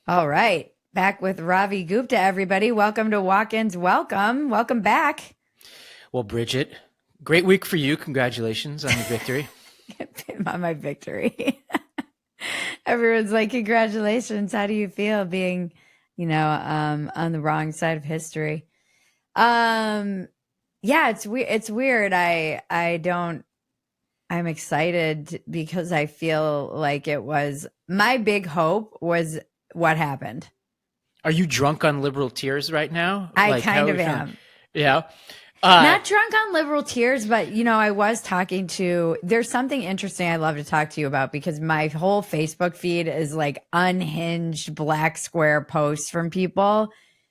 All right. Back with Ravi Gupta, everybody. Welcome to Walk-Ins. Welcome. Welcome back. Well, Bridget, great week for you. Congratulations on your victory. On my victory. Everyone's like, congratulations. How do you feel being, on the wrong side of history? Yeah, it's weird. I'm excited because I feel like it was my big hope was what happened. Are you drunk on liberal tears right now? I Like, how kind are of we feeling? am. Yeah. Uh, Not drunk on liberal tears, but I was talking to, there's something interesting I'd love to talk to you about because my whole Facebook feed is like unhinged black square posts from people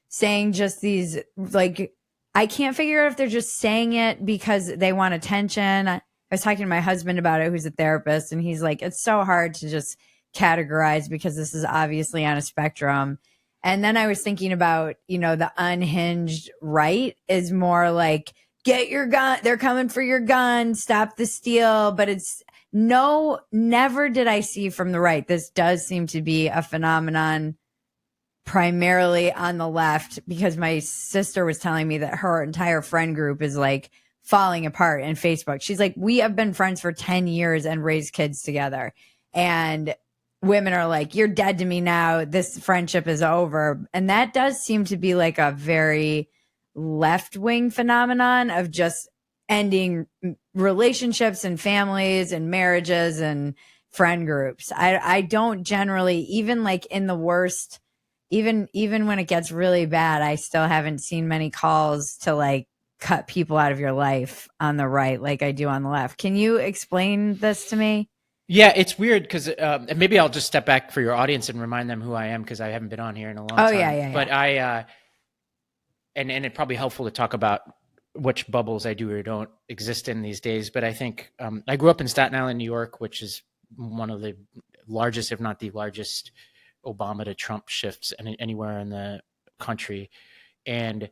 saying just these, like, I can't figure out if they're just saying it because they want attention. I was talking to my husband about it, who's a therapist, and he's like, it's so hard to just categorize because this is obviously on a spectrum. And then I was thinking about, the unhinged right is more like, get your gun. They're coming for your gun. Stop the steal. But it's never did I see from the right. This does seem to be a phenomenon primarily on the left because my sister was telling me that her entire friend group is like falling apart in Facebook. She's like, we have been friends for 10 years and raised kids together. And women are like, you're dead to me now. This friendship is over. And that does seem to be like a very left wing phenomenon of just ending relationships and families and marriages and friend groups. I don't generally, even like in the worst, even when it gets really bad, I still haven't seen many calls to like cut people out of your life on the right like I do on the left. Can you explain this to me? yeah, it's weird because maybe I'll just step back for your audience and remind them who I am because I haven't been on here in a long Oh, time. yeah. But and it's probably helpful to talk about which bubbles I do or don't exist in these days. But I think I grew up in Staten Island, New York, which is one of the largest, if not the largest, Obama to Trump shifts anywhere in the country. And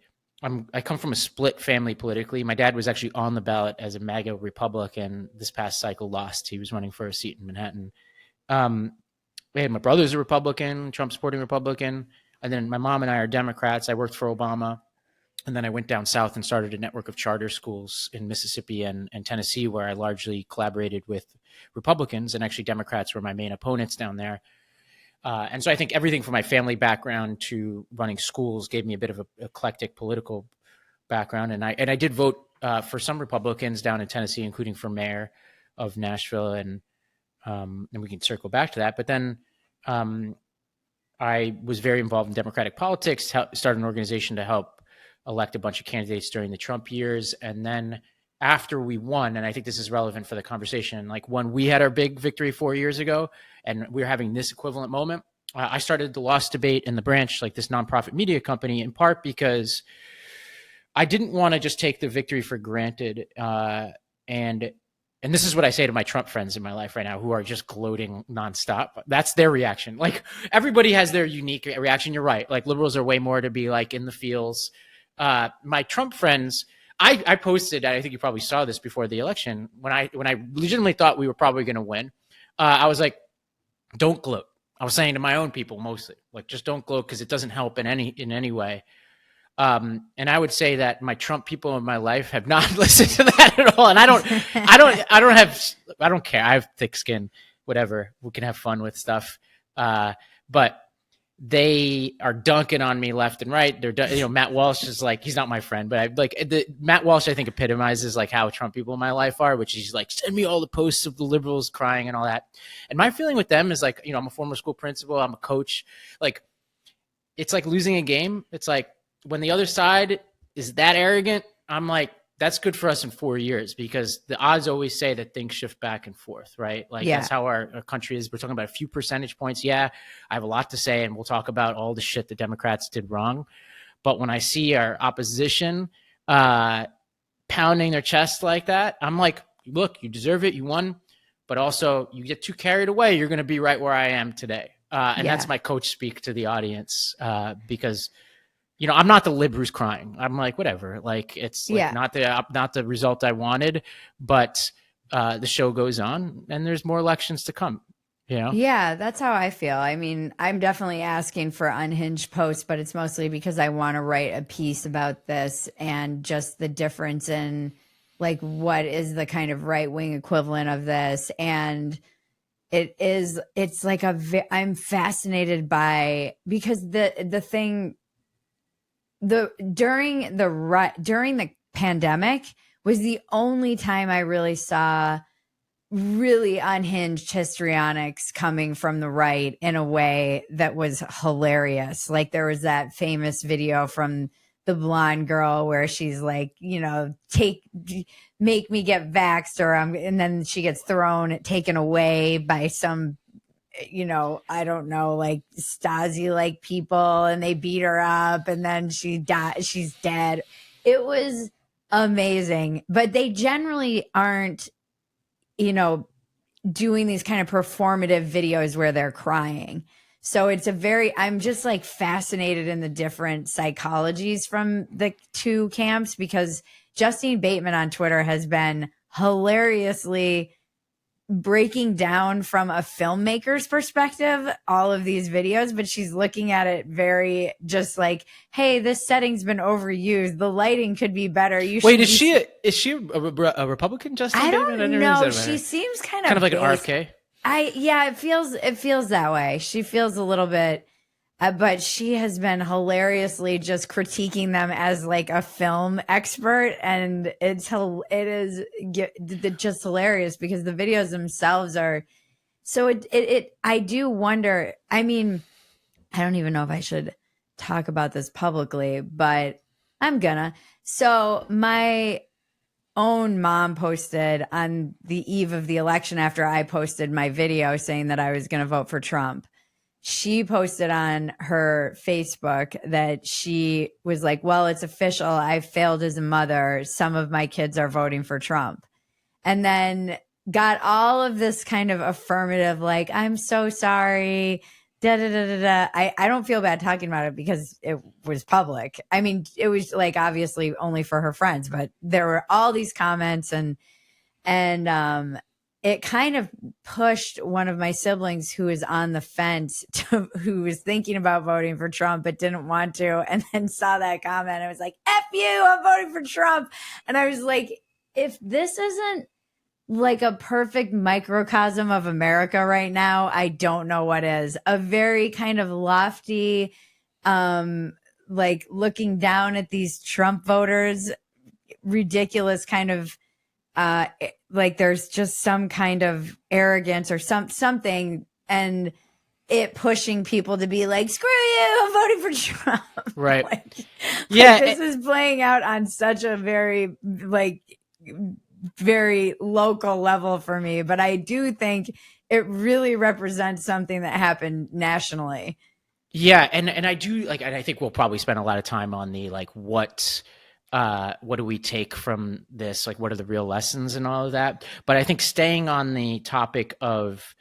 I come from a split family politically. My dad was actually on the ballot as a MAGA Republican this past cycle, lost. He was running for a seat in Manhattan. Um, my brother's a Republican, Trump supporting Republican. And then my mom and I are Democrats. I worked for Obama. And then I went down south and started a network of charter schools in Mississippi and Tennessee, where I largely collaborated with Republicans, and actually Democrats were my main opponents down there. And so I think everything from my family background to running schools gave me a bit of an eclectic political background. And I did vote for some Republicans down in Tennessee, including for mayor of Nashville. And we can circle back to that. But then I was very involved in Democratic politics, started an organization to help elect a bunch of candidates during the Trump years. And then after we won, and I think this is relevant for the conversation, like when we had our big victory 4 years ago and we were having this equivalent moment, I started the Lost Debate in the Branch, like this nonprofit media company, in part because I didn't want to just take the victory for granted. And this is what I say to my Trump friends in my life right now who are just gloating nonstop. That's their reaction. Like everybody has their unique reaction. You're right. Like liberals are way more to be like in the feels. My Trump friends, I posted, I think you probably saw this before the election, when I legitimately thought we were probably going to win. I was like, don't gloat. I was saying to my own people mostly, like, just don't gloat because it doesn't help in any way. And I would say that my Trump people in my life have not listened to that at all. And I don't care. I have thick skin, whatever. We can have fun with stuff. But they are dunking on me left and right. They're, Matt Walsh is like, he's not my friend, but Matt Walsh, I think epitomizes like how Trump people in my life are, which is like, send me all the posts of the liberals crying and all that. And my feeling with them is like, I'm a former school principal. I'm a coach. Like, it's like losing a game. It's like when the other side is that arrogant, I'm like, that's good for us in 4 years because the odds always say that things shift back and forth, right? Like That's how our country is. We're talking about a few percentage points. Yeah, I have a lot to say, and we'll talk about all the shit the Democrats did wrong. But when I see our opposition pounding their chest like that, I'm like, look, you deserve it. You won. But also, you get too carried away, you're going to be right where I am today. That's my coach speak to the audience because – I'm not the lib who's crying. I'm like, whatever. Like, it's like not the result I wanted, but the show goes on and there's more elections to come. You know? Yeah, that's how I feel. I mean, I'm definitely asking for unhinged posts, but it's mostly because I want to write a piece about this and just the difference in like what is the kind of right wing equivalent of this. And it's like I'm fascinated by because the thing the during the pandemic was the only time I really saw really unhinged histrionics coming from the right in a way that was hilarious. Like there was that famous video from the blonde girl where she's like, make me get vaxxed and then she gets taken away by some, I don't know, like Stasi like people and they beat her up and then she's dead. It was amazing, but they generally aren't, you know, doing these kind of performative videos where they're crying. So I'm just like fascinated in the different psychologies from the two camps because Justine Bateman on Twitter has been hilariously breaking down from a filmmaker's perspective all of these videos, but she's looking at it very just like, hey, this setting's been overused, the lighting could be better. Wait, is she a Republican, Justine I Bateman? don't know, she seems kind of like an RFK. It feels that way. She feels a little bit, but she has been hilariously just critiquing them as like a film expert, and it is just hilarious because the videos themselves are. So I do wonder. I mean, I don't even know if I should talk about this publicly, but I'm gonna. So my own mom posted on the eve of the election after I posted my video saying that I was going to vote for Trump. She posted on her Facebook that she was like, well, it's official. I failed as a mother. Some of my kids are voting for Trump. And then got all of this kind of affirmative, like, I'm so sorry. Da, da, da, da, da. I don't feel bad talking about it because it was public. I mean, it was like obviously only for her friends, but there were all these comments and it kind of pushed one of my siblings who is on the fence who was thinking about voting for Trump but didn't want to, and then saw that comment and was like, F you, I'm voting for Trump. And I was like, if this isn't like a perfect microcosm of America right now, I don't know what is. A very kind of lofty, like looking down at these Trump voters, ridiculous kind of like there's just some kind of arrogance or something, and it pushing people to be like, screw you, I'm voting for Trump. Right. Like this is playing out on such a very very local level for me, but I do think it really represents something that happened nationally. Yeah, and I do like, and I think we'll probably spend a lot of time on the like what do we take from this? Like, what are the real lessons and all of that? But I think staying on the topic of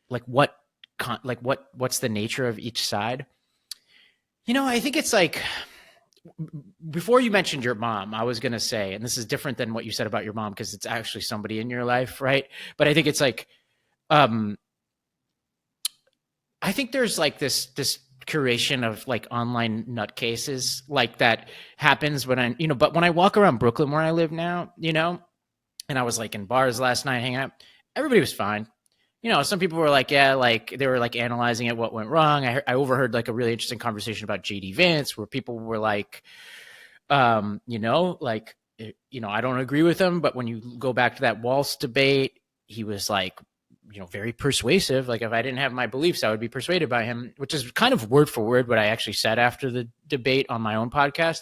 like what's the nature of each side. I think it's like, before you mentioned your mom, I was going to say, and this is different than what you said about your mom because it's actually somebody in your life, right? But I think it's like, I think there's like this curation of like online nutcases like that happens when but when I walk around Brooklyn where I live now, and I was like in bars last night hanging out, everybody was fine. Some people were like, yeah, like they were like analyzing it, what went wrong. I overheard like a really interesting conversation about JD Vance where people were like, I don't agree with him, but when you go back to that Waltz debate, he was like, very persuasive. Like if I didn't have my beliefs, I would be persuaded by him, which is kind of word for word what I actually said after the debate on my own podcast.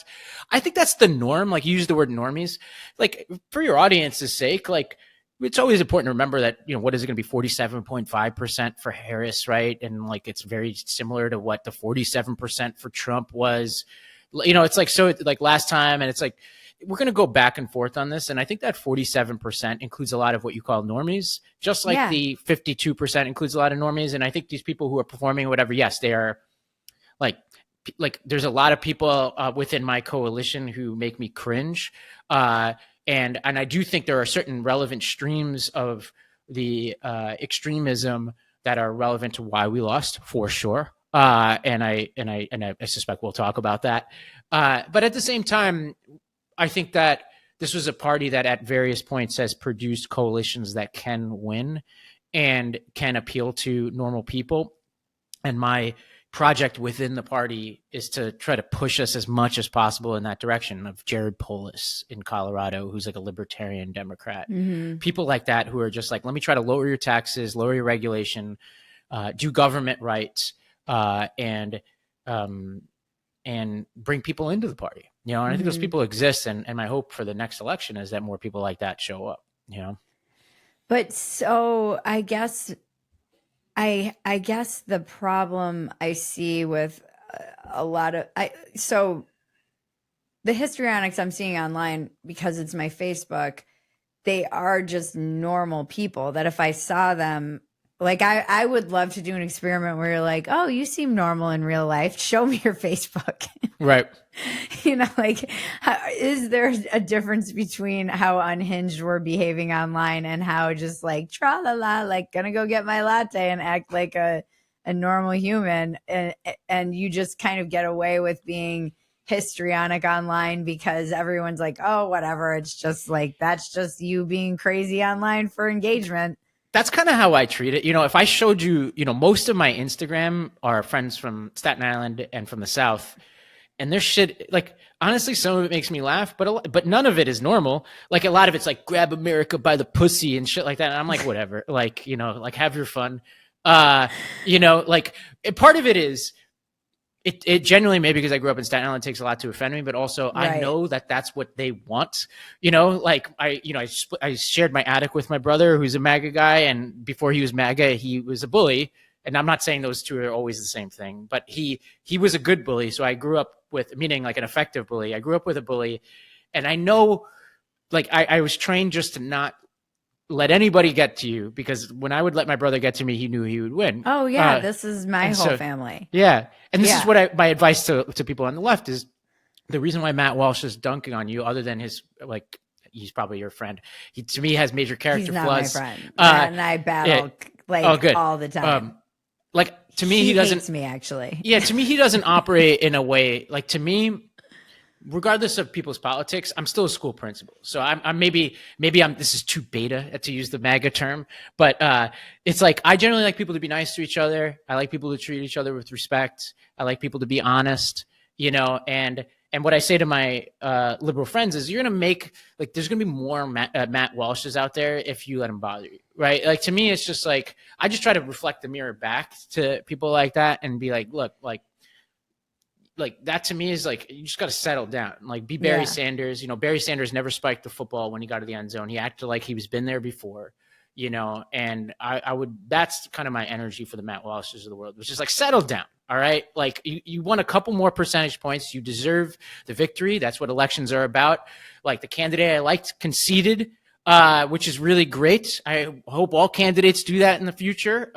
I think that's the norm. Like you use the word normies, like for your audience's sake, like it's always important to remember that, what is it going to be 47.5% for Harris, right? And like, it's very similar to what the 47% for Trump was, it's like, so like last time, and it's like, we're going to go back and forth on this. And I think that 47% includes a lot of what you call normies, just like the 52% includes a lot of normies. And I think these people who are performing whatever, yes, they are like there's a lot of people within my coalition who make me cringe. And I do think there are certain relevant streams of the extremism that are relevant to why we lost, for sure. And I suspect we'll talk about that. But at the same time, I think that this was a party that at various points has produced coalitions that can win and can appeal to normal people. And my project within the party is to try to push us as much as possible in that direction of Jared Polis in Colorado, who's like a libertarian Democrat. People like that who are just like, let me try to lower your taxes, lower your regulation, do government rights, and bring people into the party. And I think those people exist. And my hope for the next election is that more people like that show up, But so I guess the problem I see with a lot of so the histrionics I'm seeing online, because it's my Facebook, they are just normal people that if I saw them, like I would love to do an experiment where you're like, oh, you seem normal in real life. Show me your Facebook. Right. Like, is there a difference between how unhinged we're behaving online and how just like tra la la, like gonna go get my latte and act like a normal human, and you just kind of get away with being histrionic online because everyone's like, oh, whatever. It's just like, that's just you being crazy online for engagement. That's kind of how I treat it. If I showed you, most of my Instagram are friends from Staten Island and from the South. And their shit, like, honestly, some of it makes me laugh, but none of it is normal. Like, a lot of it's like, grab America by the pussy and shit like that. And I'm like, whatever. Like, like, have your fun. Like, part of it is, it genuinely, maybe because I grew up in Staten Island, takes a lot to offend me, but also right. I know that that's what they want. Like I shared my attic with my brother, who's a MAGA guy, and before he was MAGA, he was a bully. And I'm not saying those two are always the same thing, but he was a good bully. So I grew up with, meaning like an effective bully. I grew up with a bully, and I know, like I was trained just to not let anybody get to you, because when I would let my brother get to me, he knew he would win. Oh yeah, this is my whole family. Yeah, and this is what my advice to people on the left is: the reason why Matt Walsh is dunking on you, other than his he's probably your friend. He to me has major character flaws. He's not my friend, and I battle all the time. To me, he doesn't hates me actually. Yeah, to me, he doesn't operate in a way like, to me, regardless of people's politics, I'm still a school principal. So I'm maybe this is too beta to use the MAGA term, but it's like, I generally like people to be nice to each other. I like people to treat each other with respect. I like people to be honest, and what I say to my liberal friends is, you're going to make, like, there's going to be more Matt Walshes out there if you let him bother you, right? Like, to me, it's just like, I just try to reflect the mirror back to people like that and be like, look, like that to me is like, you just got to settle down. Like, be Barry Sanders. Barry Sanders never spiked the football when he got to the end zone. He acted like he was been there before, and I would, that's kind of my energy for the Matt Walshes of the world, which is like, settle down. All right. Like, you won a couple more percentage points. You deserve the victory. That's what elections are about. Like, the candidate I liked conceded, which is really great. I hope all candidates do that in the future.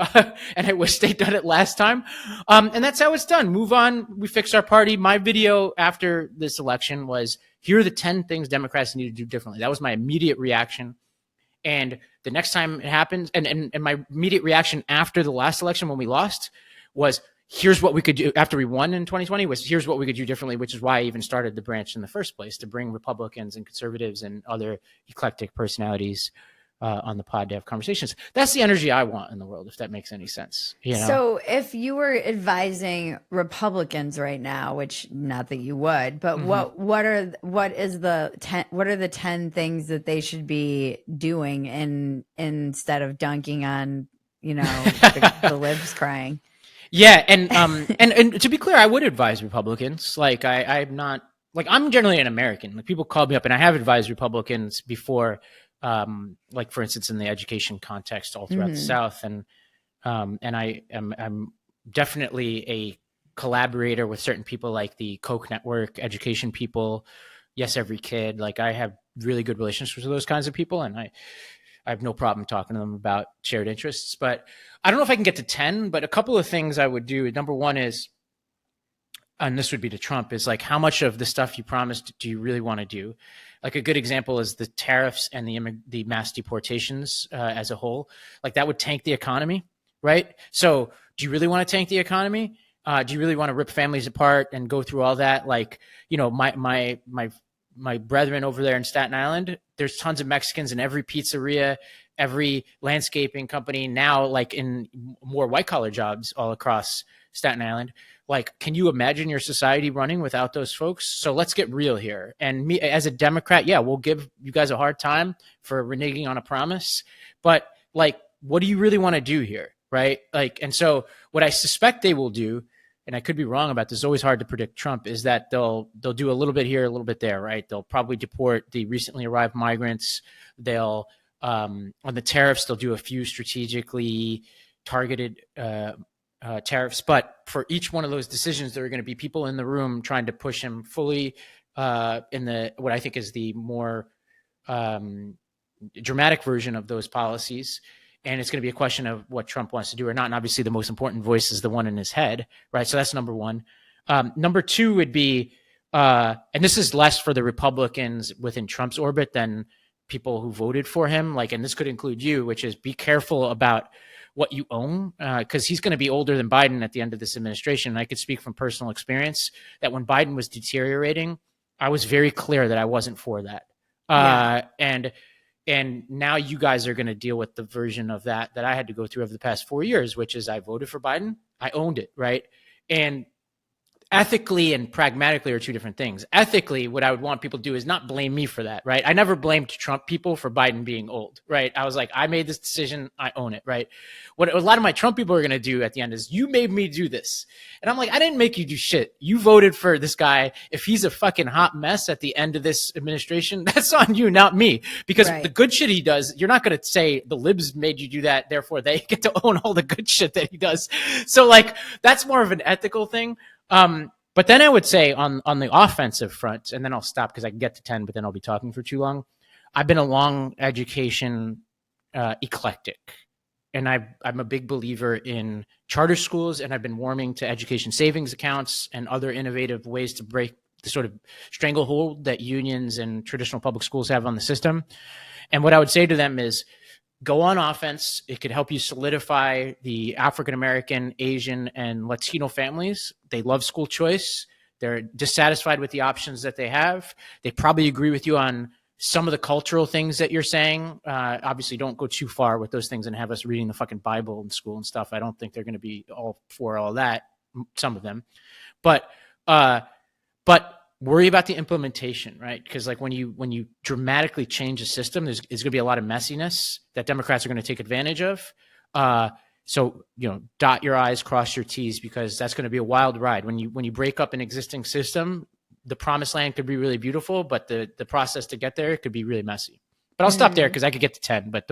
And I wish they'd done it last time. And that's how it's done. Move on. We fixed our party. My video after this election was, here are the 10 things Democrats need to do differently. That was my immediate reaction. And the next time it happens, and my immediate reaction after the last election when we lost was, here's what we could do after we won in 2020 was, here's what we could do differently, which is why I even started the branch in the first place, to bring Republicans and conservatives and other eclectic personalities on the pod to have conversations. That's the energy I want in the world, if that makes any sense. So if you were advising Republicans right now, which not that you would, but what are the 10 things that they should be doing instead of dunking on, the libs crying? Yeah, and to be clear, I would advise Republicans. Like, I'm not, like, I'm generally an American. Like, people call me up, and I have advised Republicans before, like, for instance, in the education context all throughout the South, and I'm definitely a collaborator with certain people, like the Koch network, education people, Yes Every Kid. Like, I have really good relationships with those kinds of people, and I have no problem talking to them about shared interests. But I don't know if I can get to 10, but a couple of things I would do. Number one is, and this would be to Trump, is like, how much of the stuff you promised do you really want to do? Like, a good example is the tariffs and the mass deportations as a whole. Like, that would tank the economy. right? So do you really want to tank the economy? Do you really want to rip families apart and go through all that? Like, my brethren over there in Staten Island, there's tons of Mexicans in every pizzeria, every landscaping company now, like in more white collar jobs all across Staten Island. Like, can you imagine your society running without those folks? So let's get real here. And me as a Democrat, yeah, we'll give you guys a hard time for reneging on a promise, but like, what do you really want to do here? Right. Like, and so what I suspect they will do, and I could be wrong about this, it's always hard to predict Trump, is that they'll do a little bit here, a little bit there, right? They'll probably deport the recently arrived migrants. They'll, on the tariffs, they'll do a few strategically targeted tariffs. But for each one of those decisions, there are going to be people in the room trying to push him fully in the what I think is the more dramatic version of those policies. And it's going to be a question of what Trump wants to do or not. And obviously the most important voice is the one in his head, right? So that's number one. Number two would be, and this is less for the Republicans within Trump's orbit than people who voted for him. Like, and this could include you, which is be careful about what you own, because he's going to be older than Biden at the end of this administration. And I could speak from personal experience that when Biden was deteriorating, I was very clear that I wasn't for that. And now you guys are going to deal with the version of that I had to go through over the past 4 years, which is I voted for Biden. I owned it, right? And ethically and pragmatically are two different things. Ethically, what I would want people to do is not blame me for that, right? I never blamed Trump people for Biden being old, right? I was like, I made this decision, I own it, right? What a lot of my Trump people are going to do at the end is, you made me do this. And I'm like, I didn't make you do shit. You voted for this guy. If he's a fucking hot mess at the end of this administration, that's on you, not me. Because the good shit he does, you're not going to say the libs made you do that, therefore they get to own all the good shit that he does. So like, that's more of an ethical thing. But then I would say on the offensive front, and then I'll stop because I can get to 10, but then I'll be talking for too long. I've been a long education eclectic, and I'm a big believer in charter schools, and I've been warming to education savings accounts and other innovative ways to break the sort of stranglehold that unions and traditional public schools have on the system. And what I would say to them is, go on offense. It could help you solidify the African-American, Asian, and Latino families. They love school choice. They're dissatisfied with the options that they have. They probably agree with you on some of the cultural things that you're saying. Obviously, don't go too far with those things and have us reading the fucking Bible in school and stuff. I don't think they're going to be all for all that, some of them. But worry about the implementation, right? Because like when you dramatically change a system, there's going to be a lot of messiness that Democrats are going to take advantage of. So dot your I's, cross your T's, because that's going to be a wild ride. When you break up an existing system, the promised land could be really beautiful, but the process to get there could be really messy. But I'll stop there because I could get to 10. But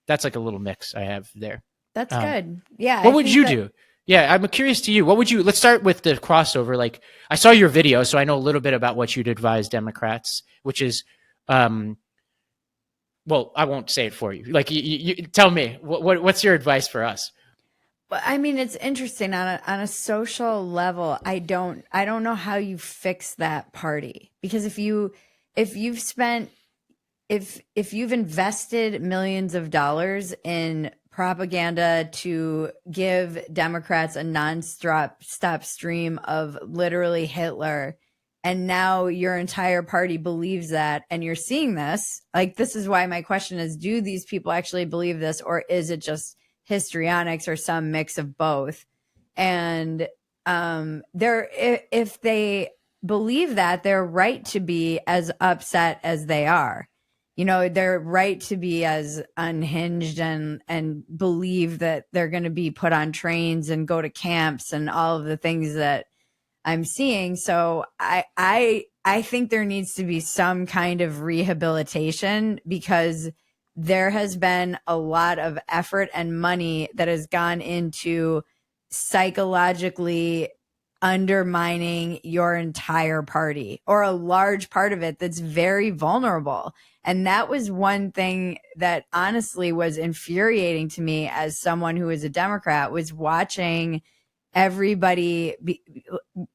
that's like a little mix I have there. That's good. Yeah. What would you do? Yeah, I'm curious to you. Let's start with the crossover. Like, I saw your video, so I know a little bit about what you'd advise Democrats, which is, well, I won't say it for you. Like, you tell me, what's your advice for us? I mean, it's interesting on a social level. I don't know how you fix that party, because if you've invested millions of dollars in propaganda to give Democrats a non-stop stream of literally Hitler, and now your entire party believes that, and you're seeing this, like, this is why my question is, do these people actually believe this, or is it just histrionics or some mix of both? And if they believe that, they're right to be as upset as they are. They're right to be as unhinged and believe that they're going to be put on trains and go to camps and all of the things that I'm seeing. So I think there needs to be some kind of rehabilitation, because there has been a lot of effort and money that has gone into psychologically undermining your entire party, or a large part of it that's very vulnerable. And that was one thing that honestly was infuriating to me as someone who is a Democrat, was watching everybody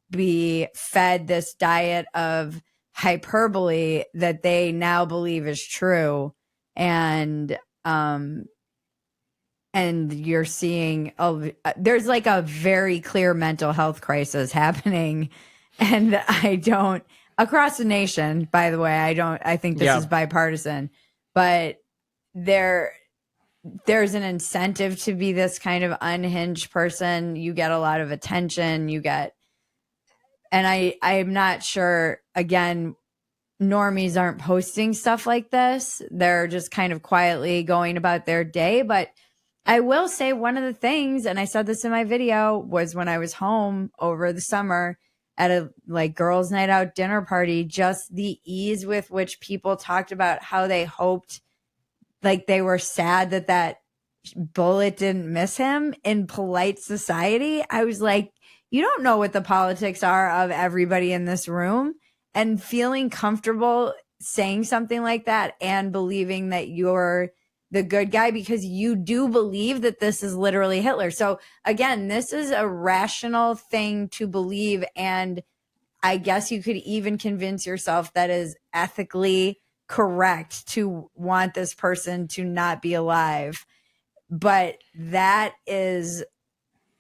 be fed this diet of hyperbole that they now believe is true. And and you're seeing there's like a very clear mental health crisis happening, and I don't across the nation. By the way, I think this is bipartisan, but there's an incentive to be this kind of unhinged person. You get a lot of attention. And I'm not sure. Again, normies aren't posting stuff like this. They're just kind of quietly going about their day, but I will say one of the things, and I said this in my video, was when I was home over the summer at a like girls' night out dinner party, just the ease with which people talked about how they hoped, like they were sad that bullet didn't miss him in polite society. I was like, you don't know what the politics are of everybody in this room, and feeling comfortable saying something like that and believing that you're the good guy because you do believe that this is literally Hitler. So again, this is a rational thing to believe. And I guess you could even convince yourself that is ethically correct to want this person to not be alive. But that is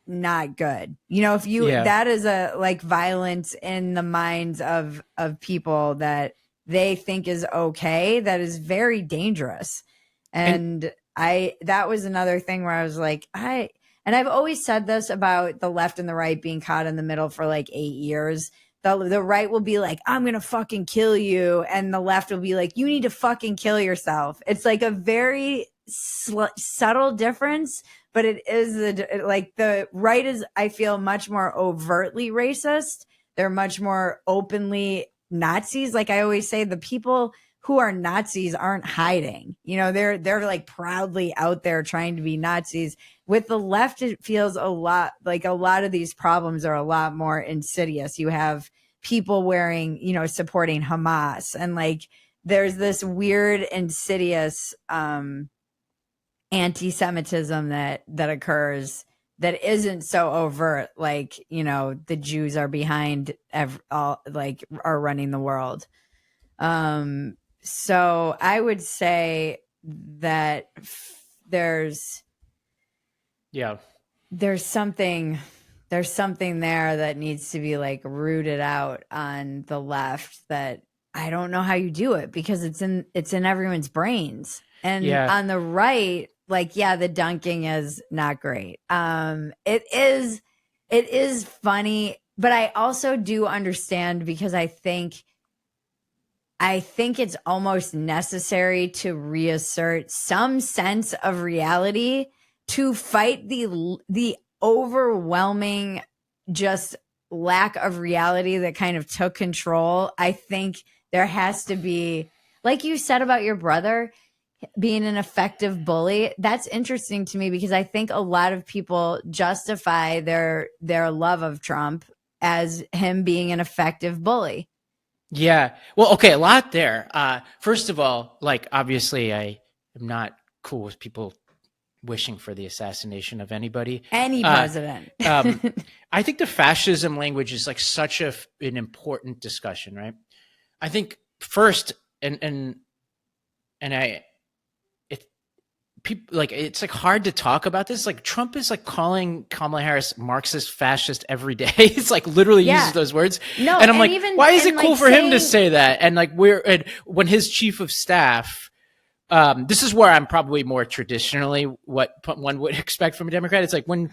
not good. You know, if you, that is a like violence in the minds of people that they think is okay. That is very dangerous. And that was another thing where I was like, and I've always said this about the left and the right being caught in the middle for like 8 years. The right will be like, I'm going to fucking kill you. And the left will be like, you need to fucking kill yourself. It's like a very subtle difference, but it is like the right is, I feel, much more overtly racist. They're much more openly Nazis. Like I always say, the people who are Nazis aren't hiding. You know, they're like proudly out there trying to be Nazis. With the left, it feels a lot like a lot of these problems are a lot more insidious. You have people wearing, you know, supporting Hamas, and like there's this weird, insidious anti-Semitism that occurs that isn't so overt. Like, you know, the Jews are behind are running the world. So I would say that there's something there that needs to be like rooted out on the left, that I don't know how you do it because it's in everyone's brains. And on the right, like, the dunking is not great. It is funny, but I also do understand, because I think it's almost necessary to reassert some sense of reality to fight the overwhelming just lack of reality that kind of took control. I think there has to be, like you said about your brother being an effective bully. That's interesting to me, because I think a lot of people justify their love of Trump as him being an effective bully. Yeah. Well, okay, a lot there. First of all, like, obviously I am not cool with people wishing for the assassination of anybody. Any president. I think the fascism language is like such an important discussion, right? I think first, people like, it's like hard to talk about this. Like, Trump is like calling Kamala Harris Marxist, fascist every day. It's like literally uses those words. No, and I'm like, why is it cool for him to say that? And like, when his chief of staff, this is where I'm probably more traditionally what one would expect from a Democrat. It's like when,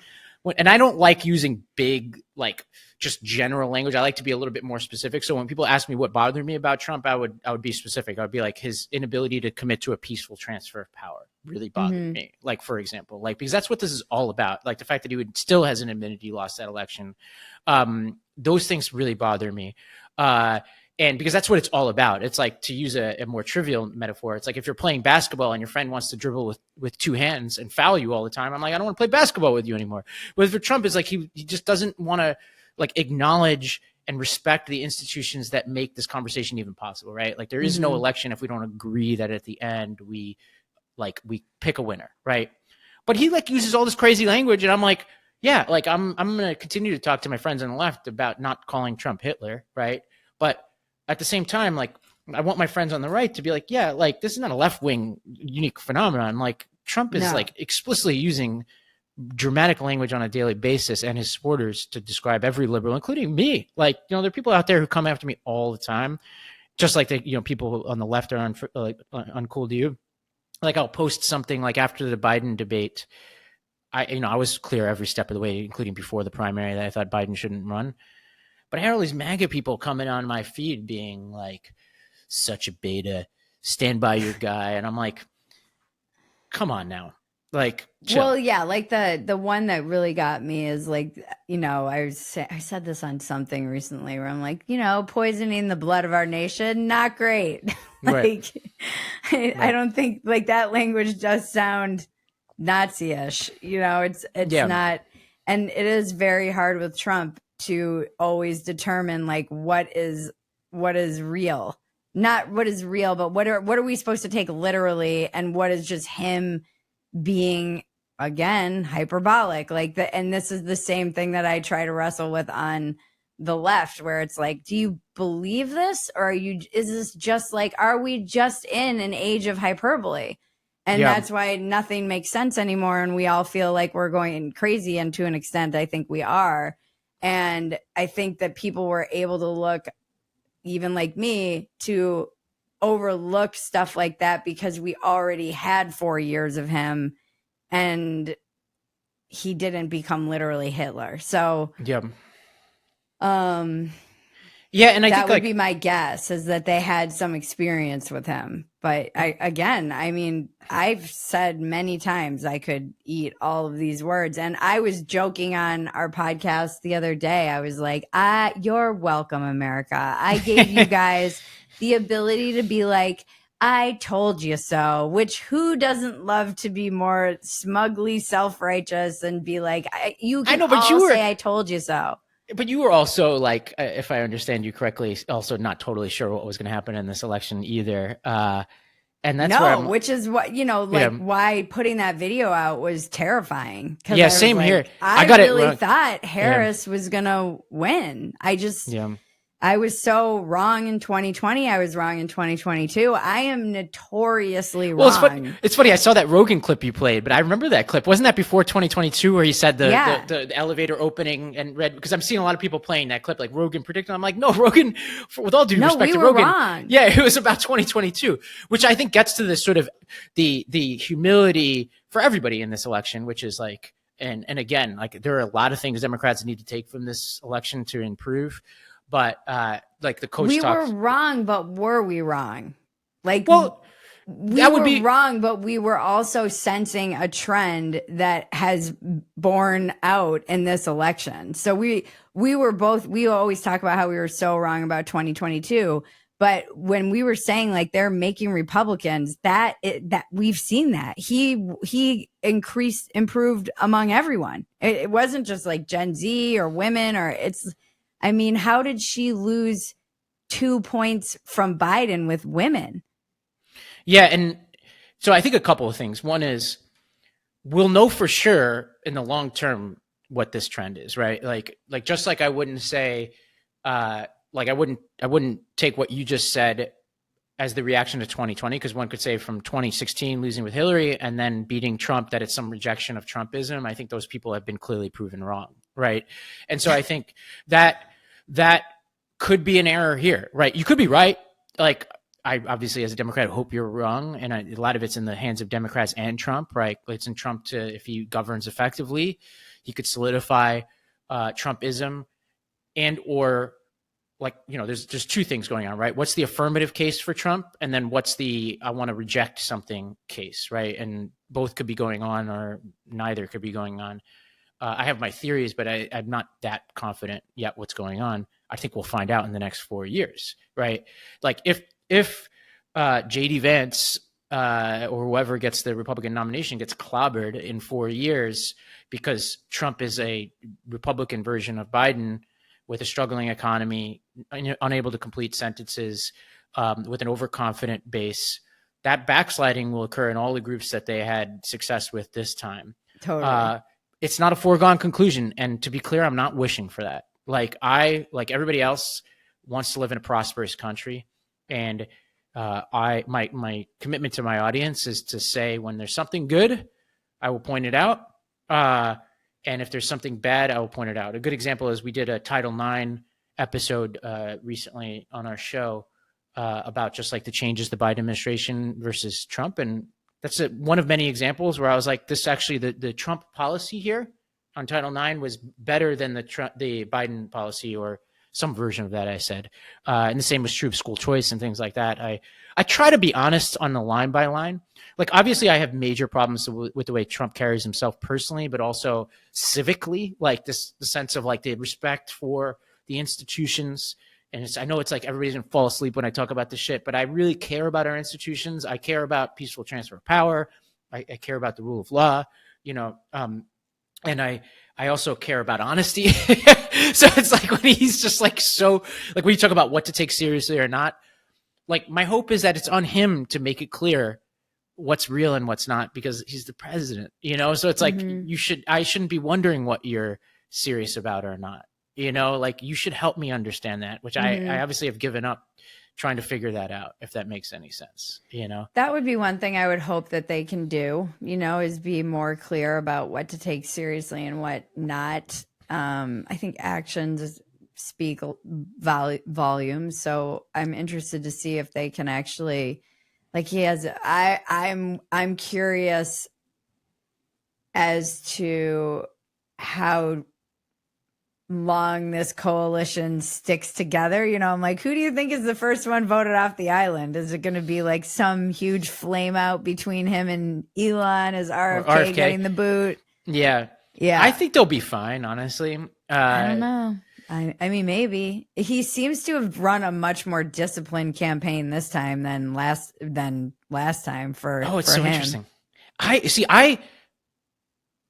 and I don't like using big, like, just general language. I like to be a little bit more specific. So when people ask me what bothered me about Trump, I would be specific. I would be like, his inability to commit to a peaceful transfer of power really bothered me. Like, for example, like, because that's what this is all about. Like, the fact that still hasn't admitted he lost that election. Those things really bother me. And because that's what it's all about. It's like, to use a more trivial metaphor, it's like if you're playing basketball and your friend wants to dribble with two hands and foul you all the time, I'm like, I don't want to play basketball with you anymore. But for Trump, it's like he just doesn't want to like acknowledge and respect the institutions that make this conversation even possible, right? Like, there is no election if we don't agree that at the end we pick a winner, right? But he like uses all this crazy language, and I'm like, yeah, like I'm going to continue to talk to my friends on the left about not calling Trump Hitler, right? But at the same time, like, I want my friends on the right to be like, yeah, like, this is not a left-wing unique phenomenon. Like, Trump is like explicitly using dramatic language on a daily basis and his supporters to describe every liberal, including me. Like, there are people out there who come after me all the time, just like people on the left are uncool to you. Like, I'll post something like after the Biden debate. I was clear every step of the way, including before the primary, that I thought Biden shouldn't run. But I had all these MAGA people coming on my feed being like, such a beta, stand by your guy. And I'm like, come on now. Like, chill. Well, yeah, like the one that really got me is like, I said this on something recently where I'm like, poisoning the blood of our nation, not great. Like, right. I don't think like that language does sound Nazi-ish. It's not, and it is very hard with Trump to always determine like what is real, not what is real, but what are we supposed to take literally, and what is just him being, again, hyperbolic. And this is the same thing that I try to wrestle with on the left, where it's like, do you believe this, or is this just like, are we just in an age of hyperbole? And that's why nothing makes sense anymore, and we all feel like we're going crazy, and to an extent I think we are. And I think that people were able to look, even like me, to overlook stuff like that because we already had 4 years of him and he didn't become literally Hitler. So and I that think would be my guess, is that they had some experience with him. But I've said many times I could eat all of these words. And I was joking on our podcast the other day. I was like, you're welcome, America. I gave you guys the ability to be like, I told you so, which who doesn't love to be more smugly self-righteous and be like, you can say I told you so. But you were also like, if I understand you correctly, also not totally sure what was going to happen in this election either. And that's which is what, why putting that video out was terrifying. Yeah, same here. I really thought Harris was going to win. I was so wrong in 2020. I was wrong in 2022. I am notoriously wrong. Well, it's funny. I saw that Rogan clip you played, but I remember that clip. Wasn't that before 2022 where he said the elevator opening and read? Because I'm seeing a lot of people playing that clip, like Rogan predicting. I'm like, no, Rogan, with all due respect to Rogan. Wrong. Yeah, it was about 2022, which I think gets to this sort of the humility for everybody in this election, which is like, and again, like there are a lot of things Democrats need to take from this election to improve. But like the coach talks, were wrong, but were we wrong? Like, we that would be wrong, but we were also sensing a trend that has borne out in this election. So we were both. We always talk about how we were so wrong about 2022, but when we were saying like they're making Republicans, that we've seen that he improved among everyone. It wasn't just like Gen Z or women, or it's. I mean, how did she lose 2 points from Biden with women? Yeah. And so I think a couple of things. One is we'll know for sure in the long term what this trend is, right? Like just like I wouldn't say, like I wouldn't take what you just said as the reaction to 2020, because one could say from 2016 losing with Hillary and then beating Trump that it's some rejection of Trumpism. I think those people have been clearly proven wrong, right? And so I think that could be an error here, right? You could be right. Like, I obviously, as a Democrat, hope you're wrong, and a lot of it's in the hands of Democrats and Trump, right? It's in Trump to, if he governs effectively, he could solidify Trumpism, and or like, there's two things going on, right? What's the affirmative case for Trump, and then what's the I want to reject something case, right? And both could be going on, or neither could be going on. I have my theories, but I'm not that confident yet what's going on. I think we'll find out in the next 4 years, right? Like if J.D. Vance or whoever gets the Republican nomination gets clobbered in 4 years because Trump is a Republican version of Biden with a struggling economy, unable to complete sentences, with an overconfident base, that backsliding will occur in all the groups that they had success with this time. Totally. It's not a foregone conclusion. And to be clear, I'm not wishing for that. Like everybody else, wants to live in a prosperous country. And My commitment to my audience is to say when there's something good, I will point it out. And if there's something bad, I will point it out. A good example is we did a Title IX episode recently on our show about just like the changes the Biden administration versus Trump. And that's one of many examples where I was like, this actually, the Trump policy here on Title IX was better than the Biden policy, or some version of that, I said. And the same was true of school choice and things like that. I try to be honest on the line by line. Like, obviously, I have major problems with the way Trump carries himself personally, but also civically, like the sense of like the respect for the institutions. And I know it's like everybody's gonna fall asleep when I talk about this shit, but I really care about our institutions. I care about peaceful transfer of power. I care about the rule of law, and I also care about honesty. So it's like when he's just like, so like when you talk about what to take seriously or not, like my hope is that it's on him to make it clear what's real and what's not, because he's the president, so it's like I shouldn't be wondering what you're serious about or not, like you should help me understand that, which I obviously have given up trying to figure that out, if that makes any sense. That would be one thing I would hope that they can do, is be more clear about what to take seriously and what not. I think actions speak volumes. So I'm interested to see if they can actually, like he has, I'm curious as to how long this coalition sticks together. I'm like, who do you think is the first one voted off the island? Is it going to be like some huge flame out between him and Elon? Is RFK getting the boot? Yeah. I think they'll be fine, honestly. I don't know. I mean, maybe. He seems to have run a much more disciplined campaign this time than last time for it's so him. Interesting.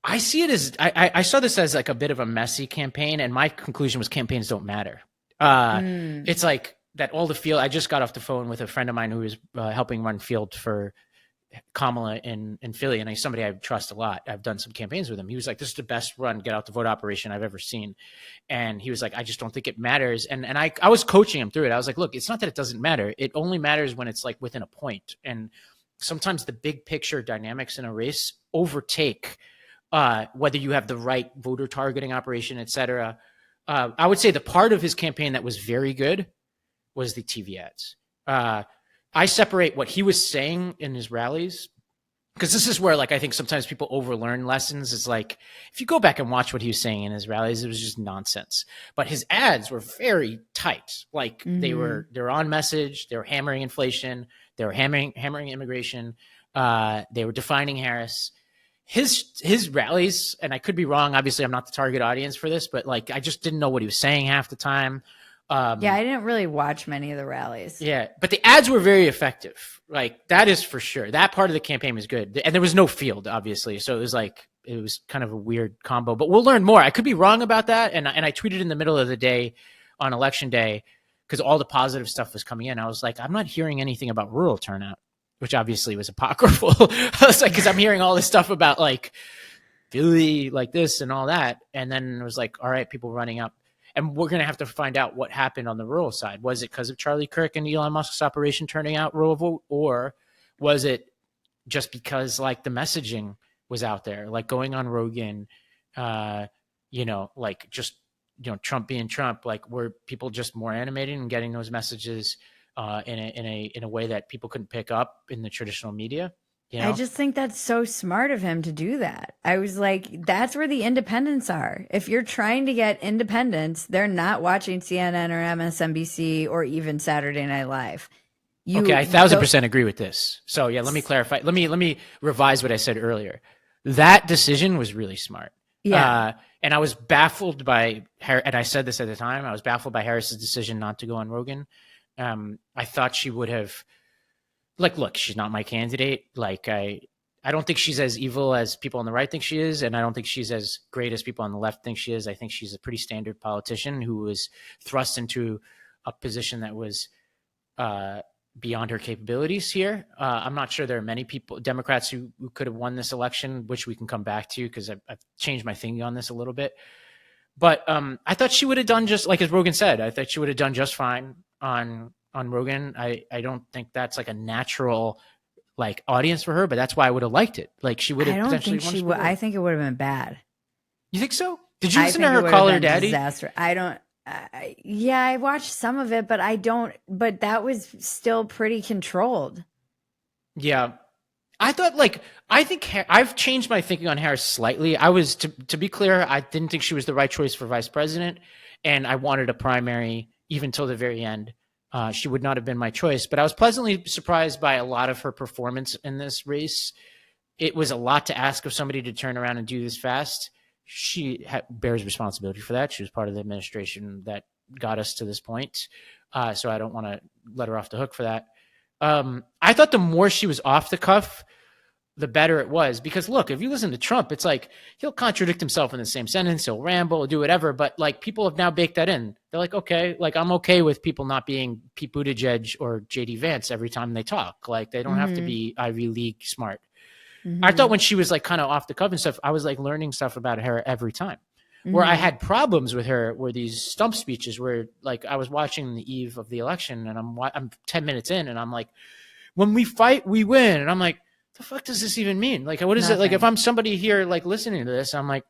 I see it as I saw this as like a bit of a messy campaign, and my conclusion was campaigns don't matter. It's like that all the field. I just got off the phone with a friend of mine who was helping run field for Kamala in Philly, and he's somebody I trust a lot. I've done some campaigns with him. He was like, "This is the best run get out the vote operation I've ever seen," and he was like, "I just don't think it matters." And I was coaching him through it. I was like, "Look, it's not that it doesn't matter. It only matters when it's like within a point, and sometimes the big picture dynamics in a race overtake." Whether you have the right voter targeting operation, et cetera. I would say the part of his campaign that was very good was the TV ads. I separate what he was saying in his rallies, because this is where like I think sometimes people overlearn lessons. It's like if you go back and watch what he was saying in his rallies, it was just nonsense. But his ads were very tight. Like they were on message. They were hammering inflation. They were hammering immigration. They were defining Harris. His rallies, and I could be wrong. Obviously, I'm not the target audience for this, but like I just didn't know what he was saying half the time. I didn't really watch many of the rallies. Yeah, but the ads were very effective. Like that is for sure. That part of the campaign was good, and there was no field, obviously, so it was kind of a weird combo. But we'll learn more. I could be wrong about that, and I tweeted in the middle of the day on election day because all the positive stuff was coming in. I was like, I'm not hearing anything about rural turnout, which obviously was apocryphal. I was like, because I'm hearing all this stuff about like Philly, like this and all that. And then it was like, all right, people running up. And we're going to have to find out what happened on the rural side. Was it because of Charlie Kirk and Elon Musk's operation turning out rural vote? Or was it just because like the messaging was out there, like going on Rogan, like just, Trump being Trump, like were people just more animated and getting those messages in a way that people couldn't pick up in the traditional media? I just think that's so smart of him to do that. I was like, that's where the independents are. If you're trying to get independents, they're not watching CNN or MSNBC or even Saturday Night Live. Okay, I 1,000% agree with this. So yeah, let me clarify. Let me revise what I said earlier. That decision was really smart. Yeah. And I was baffled by, and I said this at the time, I was baffled by Harris's decision not to go on Rogan. I thought she would have, like, look, she's not my candidate. Like, I don't think she's as evil as people on the right think she is, and I don't think she's as great as people on the left think she is. I think she's a pretty standard politician who was thrust into a position that was beyond her capabilities here. I'm not sure there are many people, Democrats, who could have won this election, which we can come back to because I've changed my thinking on this a little bit. But I thought she would have done just, like as Rogan said, I thought she would have done just fine on on Rogan. I don't think that's like a natural like audience for her, but that's why I would have liked it. Like she would I have don't potentially think won she Super would. Bowl. I think it would have been bad. You think so? Did you I listen think to it her would Call have Her been Daddy? disaster. I don't. Yeah, I watched some of it, but I don't. But that was still pretty controlled. Yeah. I thought like I think I've changed my thinking on Harris slightly. I was to be clear, I didn't think she was the right choice for vice president, and I wanted a primary even till the very end. She would not have been my choice, but I was pleasantly surprised by a lot of her performance in this race. It was a lot to ask of somebody to turn around and do this fast. She bears responsibility for that. She was part of the administration that got us to this point, so I don't want to let her off the hook for that. I thought the more she was off the cuff, the better it was. Because look, if you listen to Trump, it's like he'll contradict himself in the same sentence, he'll ramble, do whatever. But like people have now baked that in. They're like, okay, like I'm okay with people not being Pete Buttigieg or JD Vance every time they talk. Like they don't have to be Ivy League smart. I thought when she was like kind of off the cuff and stuff, I was like learning stuff about her every time. Where I had problems with her were these stump speeches where like I was watching the eve of the election and I'm 10 minutes in and I'm like, when we fight, we win. And I'm like, the fuck does this even mean? Like, what is it? Like, if I'm somebody here, like listening to this, I'm like,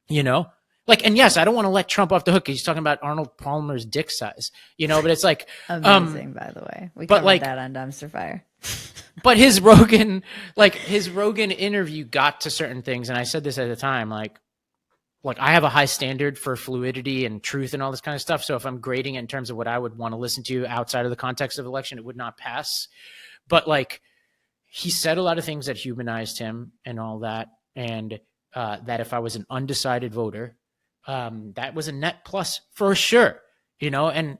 you know, like, and yes, I don't want to let Trump off the hook. He's talking about Arnold Palmer's dick size, you know, but it's like, amazing, by the way. We covered like, that on Dumpster Fire. But his Rogan interview got to certain things. And I said this at the time, like I have a high standard for fluidity and truth and all this kind of stuff. So if I'm grading it in terms of what I would want to listen to outside of the context of election, it would not pass. But like he said a lot of things that humanized him and all that. And that if I was an undecided voter, that was a net plus for sure, you know, and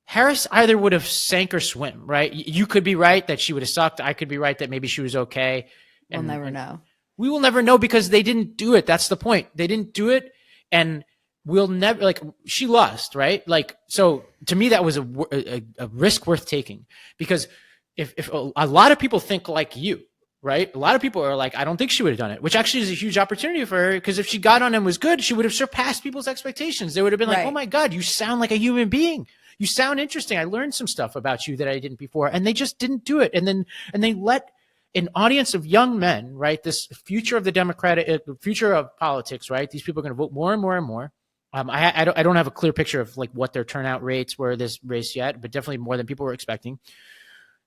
Harris either would have sank or swim, right? You could be right that she would have sucked. I could be right that maybe she was okay. We'll never know. We will never know because they didn't do it. That's the point. They didn't do it. And we'll never, like, she lost, right? Like, so to me, that was a risk worth taking because if a lot of people think like you, right? A lot of people are like, I don't think she would have done it, which actually is a huge opportunity for her because if she got on and was good, she would have surpassed people's expectations. They would have been like, oh my God, you sound like a human being. You sound interesting. I learned some stuff about you that I didn't before. And they just didn't do it. And they let an audience of young men, right? This future of the Democratic, future of politics, right? These people are going to vote more and more and more. I don't have a clear picture of like what their turnout rates were this race yet, but definitely more than people were expecting.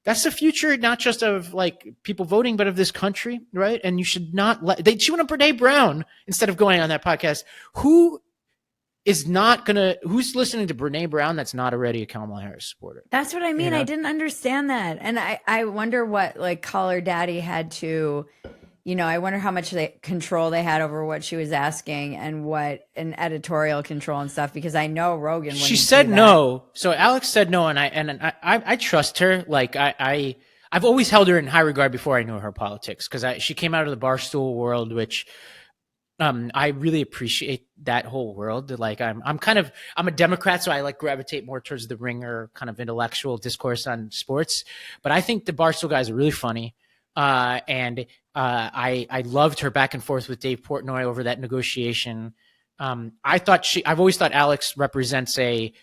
That's the future, not just of like people voting, but of this country, right? And you should not she went on Brene Brown instead of going on that podcast. Who's listening to Brene Brown that's not already a Kamala Harris supporter? That's what I mean. You know? I didn't understand that. And I wonder what like Call Her Daddy had to, you know, I wonder how much control they had over what she was asking and what an editorial control and stuff, because I know Rogan. She said no. So Alex said no. And I trust her. Like I've always held her in high regard before I knew her politics. Cause she came out of the Barstool world, which, I really appreciate that whole world. Like I'm a Democrat, so I like gravitate more towards the ringer kind of intellectual discourse on sports. But I think the Barstool guys are really funny. And I loved her back and forth with Dave Portnoy over that negotiation. I've always thought Alex represents an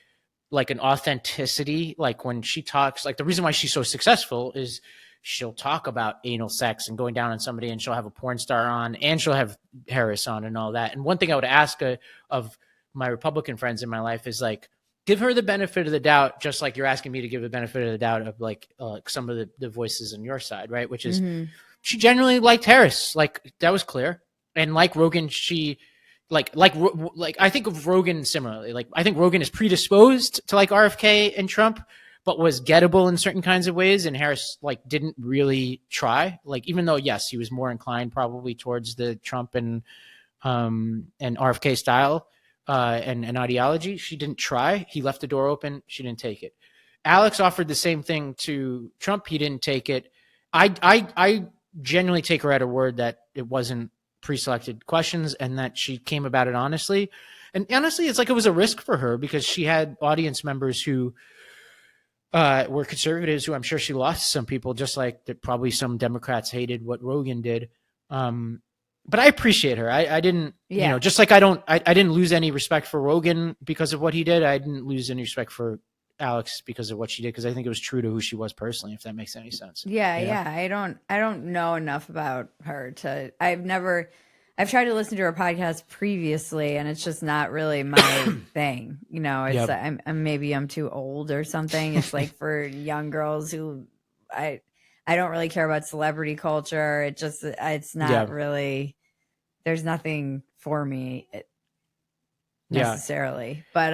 authenticity. Like when she talks, like the reason why she's so successful is she'll talk about anal sex and going down on somebody, and she'll have a porn star on, and she'll have Harris on and all that. And one thing I would ask of my Republican friends in my life is like, give her the benefit of the doubt, just like you're asking me to give the benefit of the doubt of like some of the voices on your side, right? Which is she genuinely liked Harris. Like that was clear. And like Rogan, she like I think of Rogan similarly. Like I think Rogan is predisposed to like RFK and Trump, but was gettable in certain kinds of ways. And Harris like didn't really try. Like even though yes, he was more inclined probably towards the Trump and RFK style and ideology, she didn't try. He left the door open. She didn't take it. Alex offered the same thing to Trump. He didn't take it. I genuinely take her at her word that it wasn't pre-selected questions and that she came about it honestly. And honestly, it's like it was a risk for her because she had audience members who were conservatives who I'm sure she lost some people, just like that probably some Democrats hated what Rogan did. But I appreciate her. I didn't, you know, just like I didn't lose any respect for Rogan because of what he did. I didn't lose any respect for Alex because of what she did, because I think it was true to who she was personally, if that makes any sense. Yeah, You know? yeah. I don't know enough about her to. I've tried to listen to her podcast previously, and it's just not really my thing. You know, it's Yep. maybe I'm too old or something. It's like for young girls who I don't really care about celebrity culture. It's not Yeah. really. There's nothing for me Yeah. necessarily, but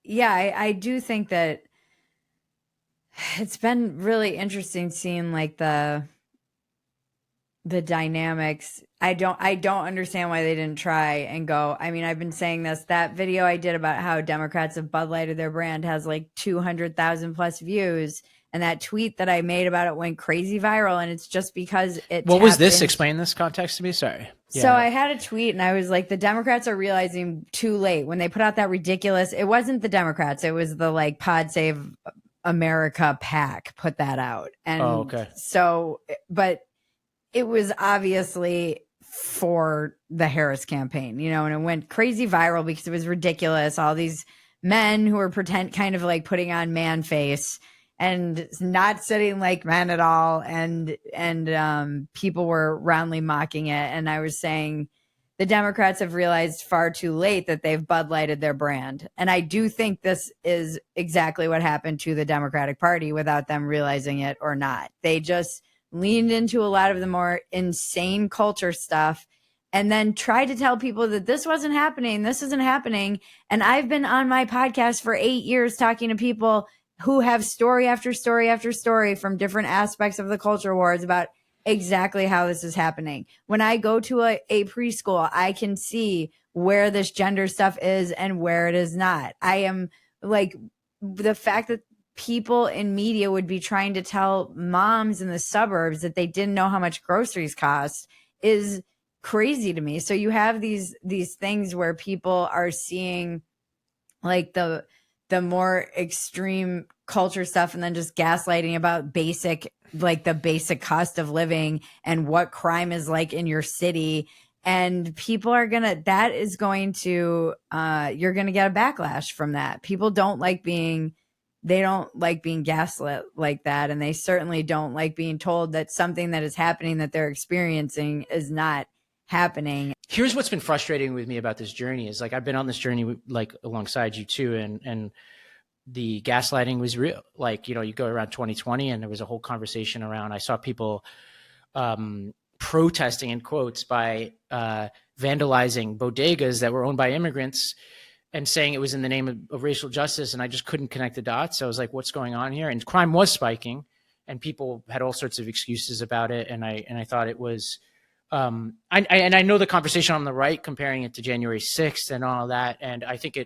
yeah, I do think that it's been really interesting seeing like the dynamics. I don't understand why they didn't try and go. I mean, I've been saying this. That video I did about how Democrats have Bud Lighted their brand has like 200,000 plus views. And that tweet that I made about it went crazy viral. And it's just because it. What was this? Explain this context to me. Sorry. So I had a tweet and I was like, the Democrats are realizing too late when they put out that ridiculous. It wasn't the Democrats. It was the like Pod Save America PAC put that out. And okay. So, but it was obviously for the Harris campaign, you know, and it went crazy viral because it was ridiculous. All these men who were kind of like putting on man face and not sitting like men at all. And people were roundly mocking it. And I was saying the Democrats have realized far too late that they've Bud Lighted their brand. And I do think this is exactly what happened to the Democratic Party without them realizing it or not. They just leaned into a lot of the more insane culture stuff and then tried to tell people that this wasn't happening. This isn't happening. And I've been on my podcast for 8 years talking to people who have story after story after story from different aspects of the culture wars about exactly how this is happening. When I go to a preschool, I can see where this gender stuff is and where it is not. I am like, the fact that people in media would be trying to tell moms in the suburbs that they didn't know how much groceries cost is crazy to me. So you have these things where people are seeing like the more extreme culture stuff and then just gaslighting about the basic cost of living and what crime is like in your city. And people are you're going to get a backlash from that. People don't like being gaslit like that. And they certainly don't like being told that something that is happening that they're experiencing is not happening. Here's what's been frustrating with me about this journey is like, I've been on this journey like alongside you too. And the gaslighting was real. Like, you know, you go around 2020 and there was a whole conversation around, I saw people protesting in quotes by vandalizing bodegas that were owned by immigrants and saying it was in the name of racial justice. And I just couldn't connect the dots. So I was like, what's going on here? And crime was spiking and people had all sorts of excuses about it. And I thought it was, I know the conversation on the right, comparing it to January 6th and all that. And I think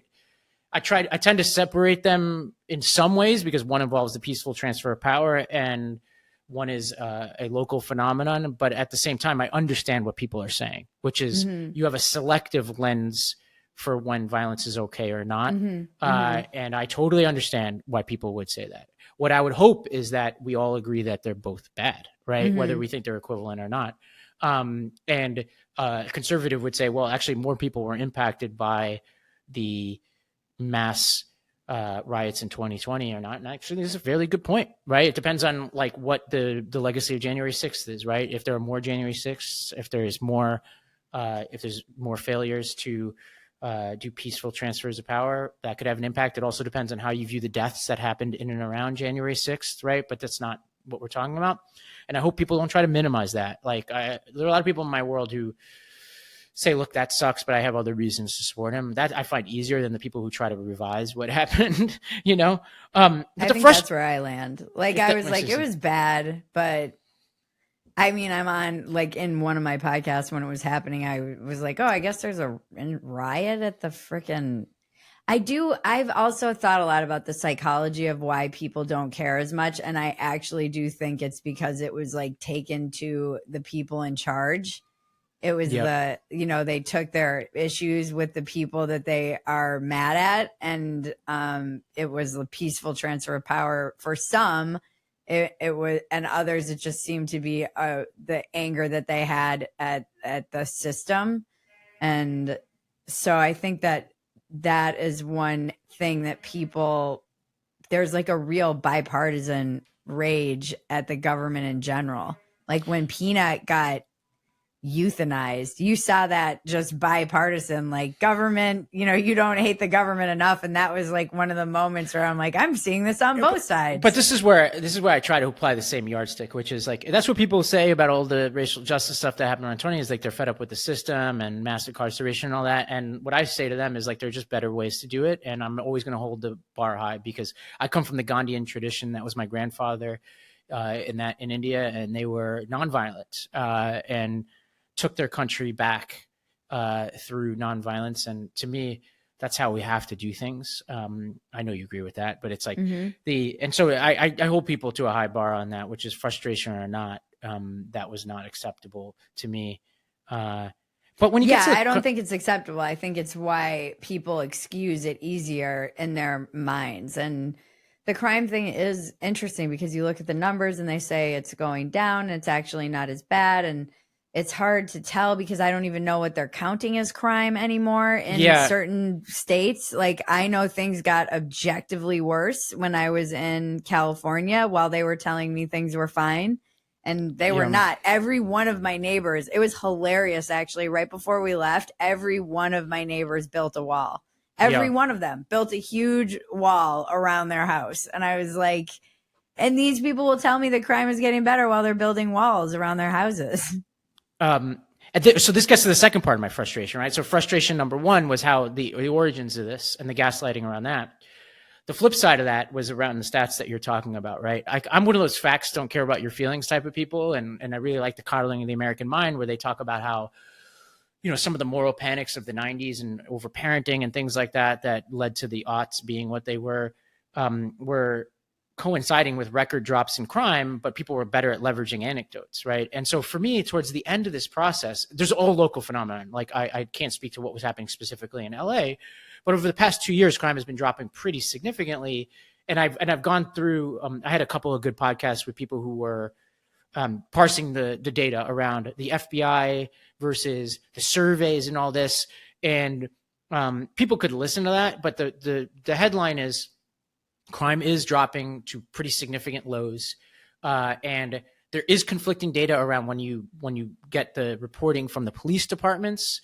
I tend to separate them in some ways because one involves the peaceful transfer of power and one is a local phenomenon. But at the same time, I understand what people are saying, which is you have a selective lens for when violence is okay or not. And I totally understand why people would say that. What I would hope is that we all agree that they're both bad, right? Whether we think they're equivalent or not. And a conservative would say, well, actually more people were impacted by the mass riots in 2020 or not. And actually, this is a fairly good point, right? It depends on like what the legacy of January 6th is, right? If there are more January 6th, if there's more failures to do peaceful transfers of power, that could have an impact. It also depends on how you view the deaths that happened in and around January 6th, right? But that's not what we're talking about. And I hope people don't try to minimize that. Like there are a lot of people in my world who say, look, that sucks, but I have other reasons to support him. That I find easier than the people who try to revise what happened, you know? I think that's where I land. Like I was like, it was bad, but I mean, I'm on like in one of my podcasts when it was happening, I was like, oh, I guess there's a riot at the frickin' I've also thought a lot about the psychology of why people don't care as much. And I actually do think it's because it was like taken to the people in charge. It was they took their issues with the people that they are mad at. And it was a peaceful transfer of power for some. It was, and others, it just seemed to be the anger that they had at the system. And so I think that is one thing that people there's like a real bipartisan rage at the government in general. Like when Peanut got euthanized, you saw that just bipartisan, like government, you don't hate the government enough. And that was like one of the moments where I'm like, I'm seeing this on both sides. But this is where I try to apply the same yardstick, which is like, that's what people say about all the racial justice stuff that happened around 20 is like they're fed up with the system and mass incarceration and all that. And what I say to them is like, there's just better ways to do it. And I'm always going to hold the bar high because I come from the Gandhian tradition. That was my grandfather in India, and they were nonviolent and took their country back through nonviolence. And to me, that's how we have to do things. I know you agree with that, but it's like and so I hold people to a high bar on that, which is frustration or not. That was not acceptable to me. But when you get to I don't think it's acceptable. I think it's why people excuse it easier in their minds. And the crime thing is interesting because you look at the numbers and they say it's going down and it's actually not as bad. And it's hard to tell because I don't even know what they're counting as crime anymore in certain states. Like I know things got objectively worse when I was in California while they were telling me things were fine. And they were not. Every one of my neighbors, it was hilarious actually. Right before we left, every one of my neighbors built a wall. Every one of them built a huge wall around their house. And I was like, and these people will tell me that crime is getting better while they're building walls around their houses. So this gets to the second part of my frustration, right? So frustration number one was how the origins of this and the gaslighting around that. The flip side of that was around the stats that you're talking about, right? I'm one of those facts don't care about your feelings type of people. And I really like the coddling of the American mind where they talk about how, some of the moral panics of the 90s and overparenting and things like that led to the aughts being what they were coinciding with record drops in crime, but people were better at leveraging anecdotes, right? And so for me, towards the end of this process, there's all local phenomenon. Like I can't speak to what was happening specifically in LA, but over the past 2 years, crime has been dropping pretty significantly. And I've gone through, I had a couple of good podcasts with people who were parsing the data around the FBI versus the surveys and all this. And people could listen to that, but the headline is, crime is dropping to pretty significant lows, and there is conflicting data around when you get the reporting from the police departments,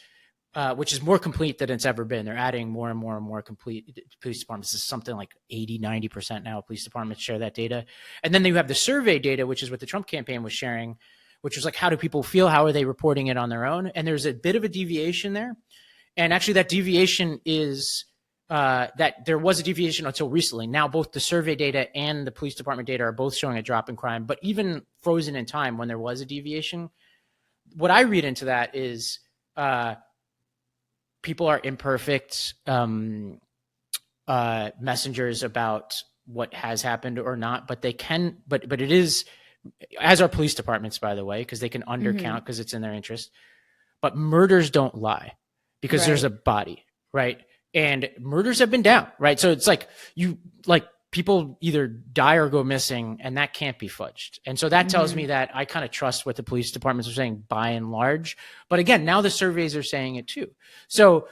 which is more complete than it's ever been. They're adding more and more and more complete police departments. This is something like 80-90% now. Police departments share that data, and then you have the survey data, which is what the Trump campaign was sharing, which was like, how do people feel? How are they reporting it on their own? And there's a bit of a deviation there, and actually that deviation is. That there was a deviation until recently. Now, both the survey data and the police department data are both showing a drop in crime, but even frozen in time when there was a deviation, what I read into that is people are imperfect messengers about what has happened or not, but they can, but it is, as are police departments, by the way, because they can undercount because it's in their interest, but murders don't lie because there's a body, right? And murders have been down, right? So it's like people either die or go missing, and that can't be fudged. And so that tells me that I kind of trust what the police departments are saying by and large. But again, now the surveys are saying it too. So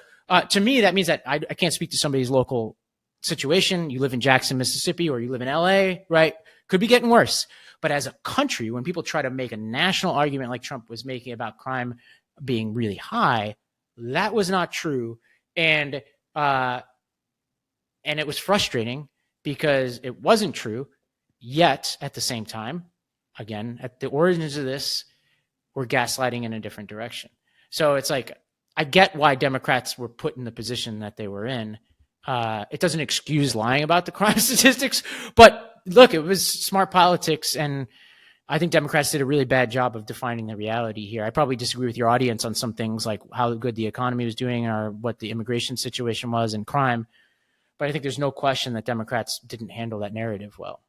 to me, that means that I can't speak to somebody's local situation. You live in Jackson, Mississippi, or you live in LA, right? Could be getting worse. But as a country, when people try to make a national argument like Trump was making about crime being really high, that was not true. And it was frustrating because it wasn't true. Yet at the same time, again, at the origins of this, we're gaslighting in a different direction. So it's like, I get why Democrats were put in the position that they were in. It doesn't excuse lying about the crime statistics, but look, it was smart politics. And I think Democrats did a really bad job of defining the reality here. I probably disagree with your audience on some things like how good the economy was doing or what the immigration situation was and crime. But I think there's no question that Democrats didn't handle that narrative well.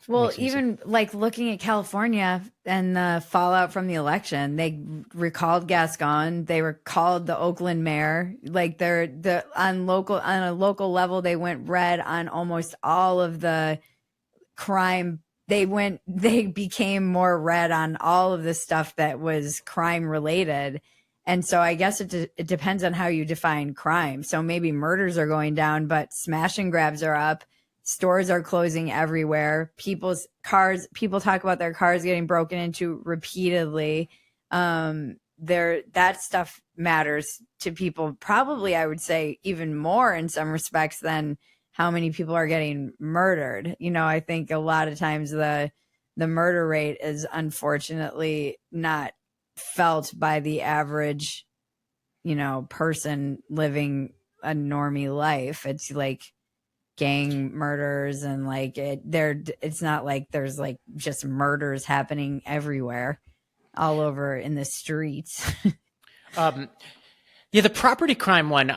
Well, even like looking at California and the fallout from the election, they recalled Gascon, they recalled the Oakland mayor. Like on a local level, they went red on almost all of the crime. They became more red on all of the stuff that was crime related. And so I guess it depends on how you define crime. So maybe murders are going down, but smash and grabs are up. Stores are closing everywhere. People talk about their cars getting broken into repeatedly. That stuff matters to people, probably, I would say, even more in some respects than how many people are getting murdered. I think a lot of times the murder rate is unfortunately not felt by the average, person living a normie life. It's like gang murders and like it's not like there's like just murders happening everywhere all over in the streets. Yeah, the property crime one,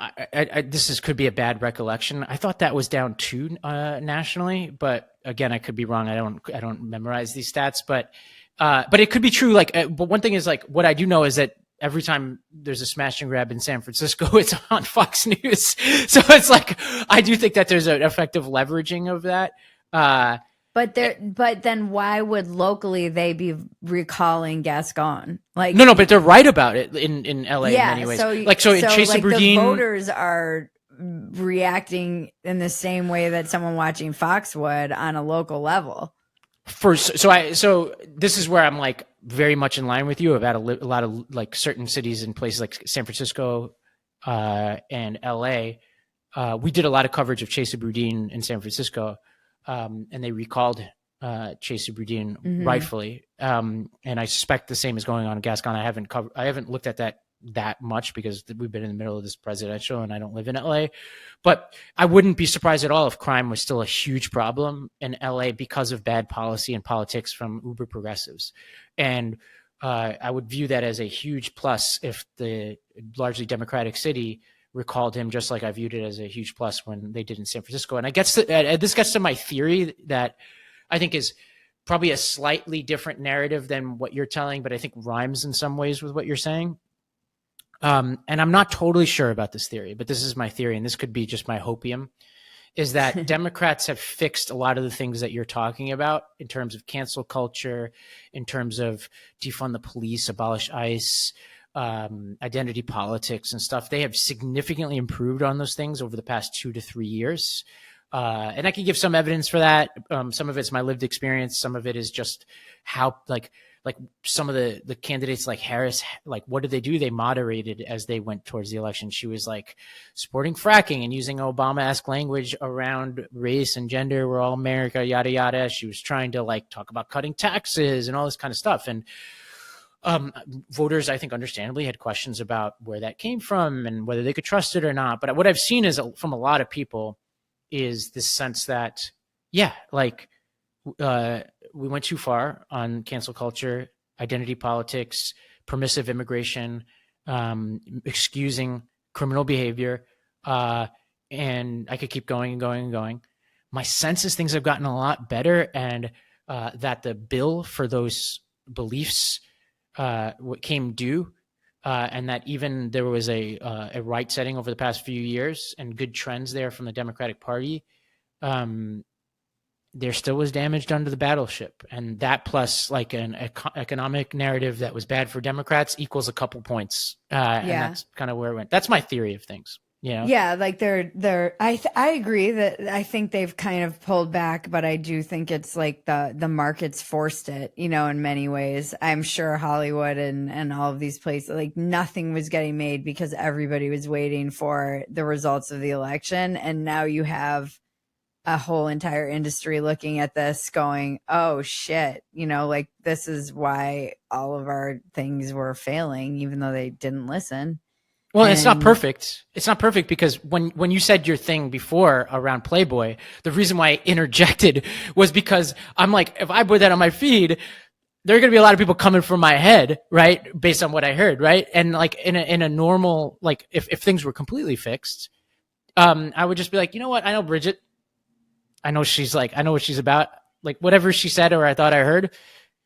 could be a bad recollection. I thought that was down too nationally, but again, I could be wrong. I don't memorize these stats, but it could be true. Like, but one thing is, like, what I do know is that every time there's a smash and grab in San Francisco, it's on Fox News. So it's like, I do think that there's an effective leveraging of that. But then why would locally they be recalling Gascon? Like, no, but they're right about it in LA in many ways. So in Chesa Boudin, the voters are reacting in the same way that someone watching Fox would on a local level. So this is where I'm like very much in line with you about a lot of like certain cities and places like San Francisco and LA. We did a lot of coverage of Chesa Boudin in San Francisco, and they recalled Chesa Boudin rightfully. And I suspect the same is going on in Gascon. I haven't looked at that much because we've been in the middle of this presidential and I don't live in LA, but I wouldn't be surprised at all if crime was still a huge problem in LA because of bad policy and politics from uber progressives. And I would view that as a huge plus if the largely Democratic city recalled him, just like I viewed it as a huge plus when they did in San Francisco. And this gets to my theory that I think is probably a slightly different narrative than what you're telling, but I think rhymes in some ways with what you're saying. And I'm not totally sure about this theory, but this is my theory, and this could be just my hopium, is that Democrats have fixed a lot of the things that you're talking about in terms of cancel culture, in terms of defund the police, abolish ICE, identity politics and stuff. They have significantly improved on those things over the past 2 to 3 years. And I can give some evidence for that. Some of it's my lived experience. Some of it is just how like some of the candidates like Harris, like what did they do? They moderated as they went towards the election. She was like supporting fracking and using Obama-esque language around race and gender. We're all America, yada, yada. She was trying to like talk about cutting taxes and all this kind of stuff. And voters, I think understandably, had questions about where that came from and whether they could trust it or not. But what I've seen is from a lot of people is this sense that, yeah, like we went too far on cancel culture, identity politics, permissive immigration, excusing criminal behavior. And I could keep going and going and going. My sense is things have gotten a lot better, and that the bill for those beliefs came due, and that even there was a right setting over the past few years and good trends there from the Democratic Party. There still was damage done to the battleship, and that plus like an economic narrative that was bad for Democrats equals a couple points. And that's kind of where it went. That's my theory of things. Yeah, like I agree that I think they've kind of pulled back, but I do think it's like the markets forced it, in many ways. I'm sure Hollywood and all of these places, like nothing was getting made because everybody was waiting for the results of the election. And now you have a whole entire industry looking at this going, oh shit, like this is why all of our things were failing, even though they didn't listen. Well, it's not perfect. It's not perfect because when you said your thing before around Playboy, the reason why I interjected was because I'm like, if I put that on my feed, there are going to be a lot of people coming from my head, right? Based on what I heard, right? And like in a normal, like if things were completely fixed, I would just be like, you know what? I know Bridget. I know what she's about. Like whatever she said or I thought I heard,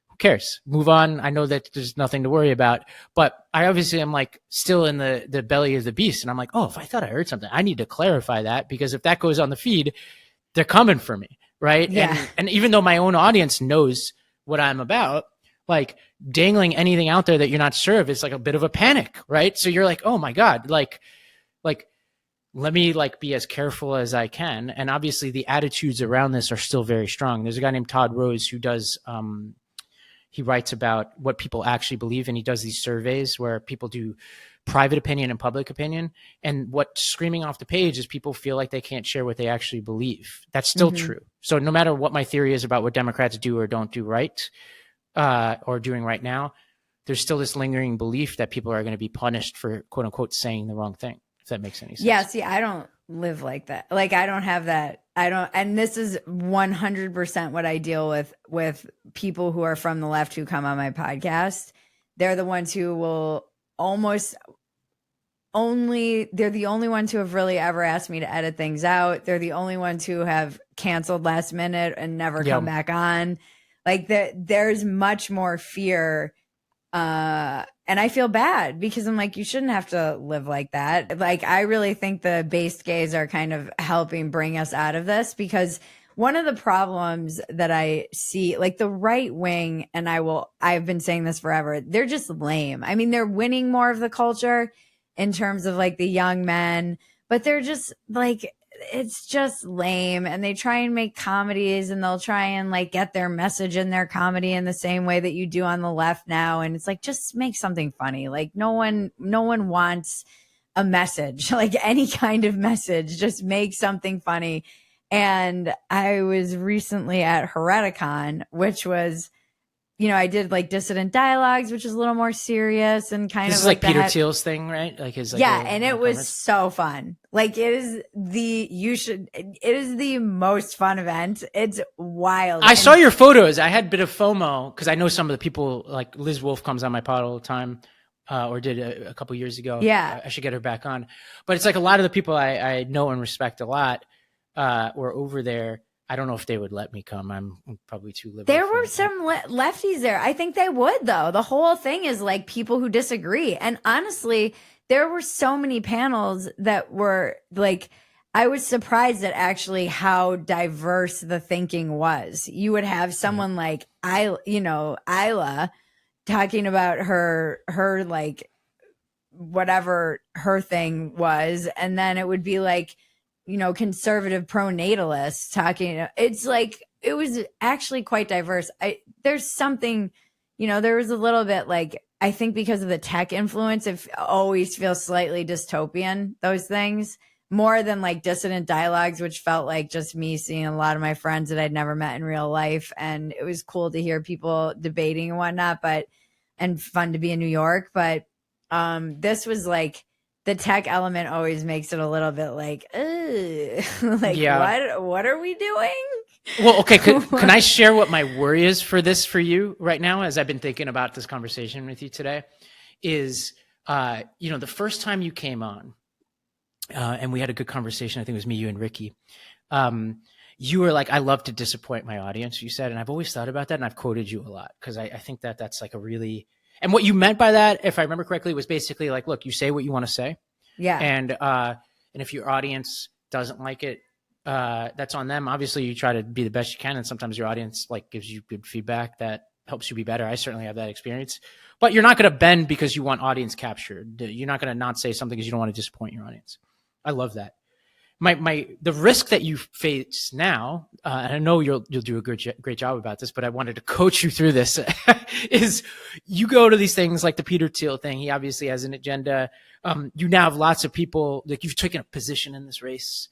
who cares? Move on. I know that there's nothing to worry about. But I obviously am like still in the belly of the beast. And I'm like, oh, if I thought I heard something, I need to clarify that, because if that goes on the feed, they're coming for me. Right. Yeah. And even though my own audience knows what I'm about, like dangling anything out there that you're not sure of is like a bit of a panic. Right. So you're like, oh my God, like let me like be as careful as I can. And obviously the attitudes around this are still very strong. There's a guy named Todd Rose who does, he writes about what people actually believe, and he does these surveys where people do private opinion and public opinion. And what's screaming off the page is people feel like they can't share what they actually believe. That's still true. So no matter what my theory is about what Democrats do or don't do right, or doing right now, there's still this lingering belief that people are going to be punished for quote unquote saying the wrong thing, if that makes any sense. Yeah, see, I don't live like that. Like, I don't have that. I don't, and this is 100% what I deal with people who are from the left who come on my podcast. They're the ones who will they're the only ones who have really ever asked me to edit things out. They're the only ones who have canceled last minute and never come back on. Like, there's much more fear. And I feel bad because I'm like, you shouldn't have to live like that. Like, I really think the based gays are kind of helping bring us out of this, because one of the problems that I see, like the right wing, and I've been saying this forever, they're just lame. I mean, they're winning more of the culture in terms of like the young men, but they're just like, it's just lame. And they try and make comedies, and they'll try and like get their message in their comedy in the same way that you do on the left now. And it's like, just make something funny. Like, no one wants a message, like any kind of message, just make something funny. And I was recently at Hereticon, which was, you know, I did like dissident dialogues, which is a little more serious and kind this of is like Peter Thiel's thing, right? Like his, like, yeah, and it was so fun. Like, it is the most fun event. It's wild. I saw your photos. I had a bit of FOMO because I know some of the people, like Liz Wolfe comes on my pod all the time, or did a couple years ago. Yeah, I should get her back on. But it's like a lot of the people I know and respect a lot were over there. I don't know if they would let me come. I'm probably too liberal. There were some lefties there. I think they would, though. The whole thing is like people who disagree. And honestly, there were so many panels that were like, I was surprised at actually how diverse the thinking was. You would have someone like Isla talking about her like whatever her thing was, and then it would be like, you know, conservative pronatalists talking. It's like, it was actually quite diverse. There's something, you know, there was a little bit like, I think because of the tech influence, it always feels slightly dystopian, those things, more than like dissident dialogues, which felt like just me seeing a lot of my friends that I'd never met in real life. And it was cool to hear people debating and whatnot, and fun to be in New York. But this was like, the tech element always makes it a little bit like, like, yeah. What are we doing? Well, okay. Can I share what my worry is for you right now, as I've been thinking about this conversation with you today? Is, you know, the first time you came on, and we had a good conversation, I think it was me, you, and Ricky. You were like, I love to disappoint my audience, you said, and I've always thought about that, and I've quoted you a lot because I think that that's like a really. And what you meant by that, if I remember correctly, was basically like, look, you say what you want to say. Yeah. And if your audience doesn't like it, that's on them. Obviously, you try to be the best you can. And sometimes your audience like gives you good feedback that helps you be better. I certainly have that experience. But you're not going to bend because you want audience captured. You're not going to not say something because you don't want to disappoint your audience. I love that. The risk that you face now, and I know you'll do a great job about this, but I wanted to coach you through this, is you go to these things like the Peter Thiel thing. He obviously has an agenda. You now have lots of people, like, you've taken a position in this race.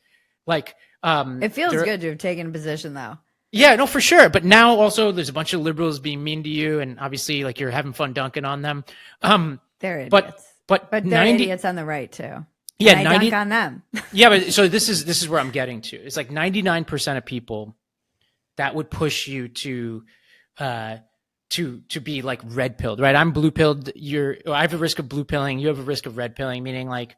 Like, it feels good to have taken a position, though. Yeah, no, for sure. But now also there's a bunch of liberals being mean to you, and obviously like you're having fun dunking on them. They're idiots. But they're idiots on the right too. Yeah, I dunk on them. Yeah, but so this is where I'm getting to. It's like 99% of people that would push you to be like red pilled, right? I'm blue pilled. I have a risk of blue pilling. You have a risk of red pilling, meaning like,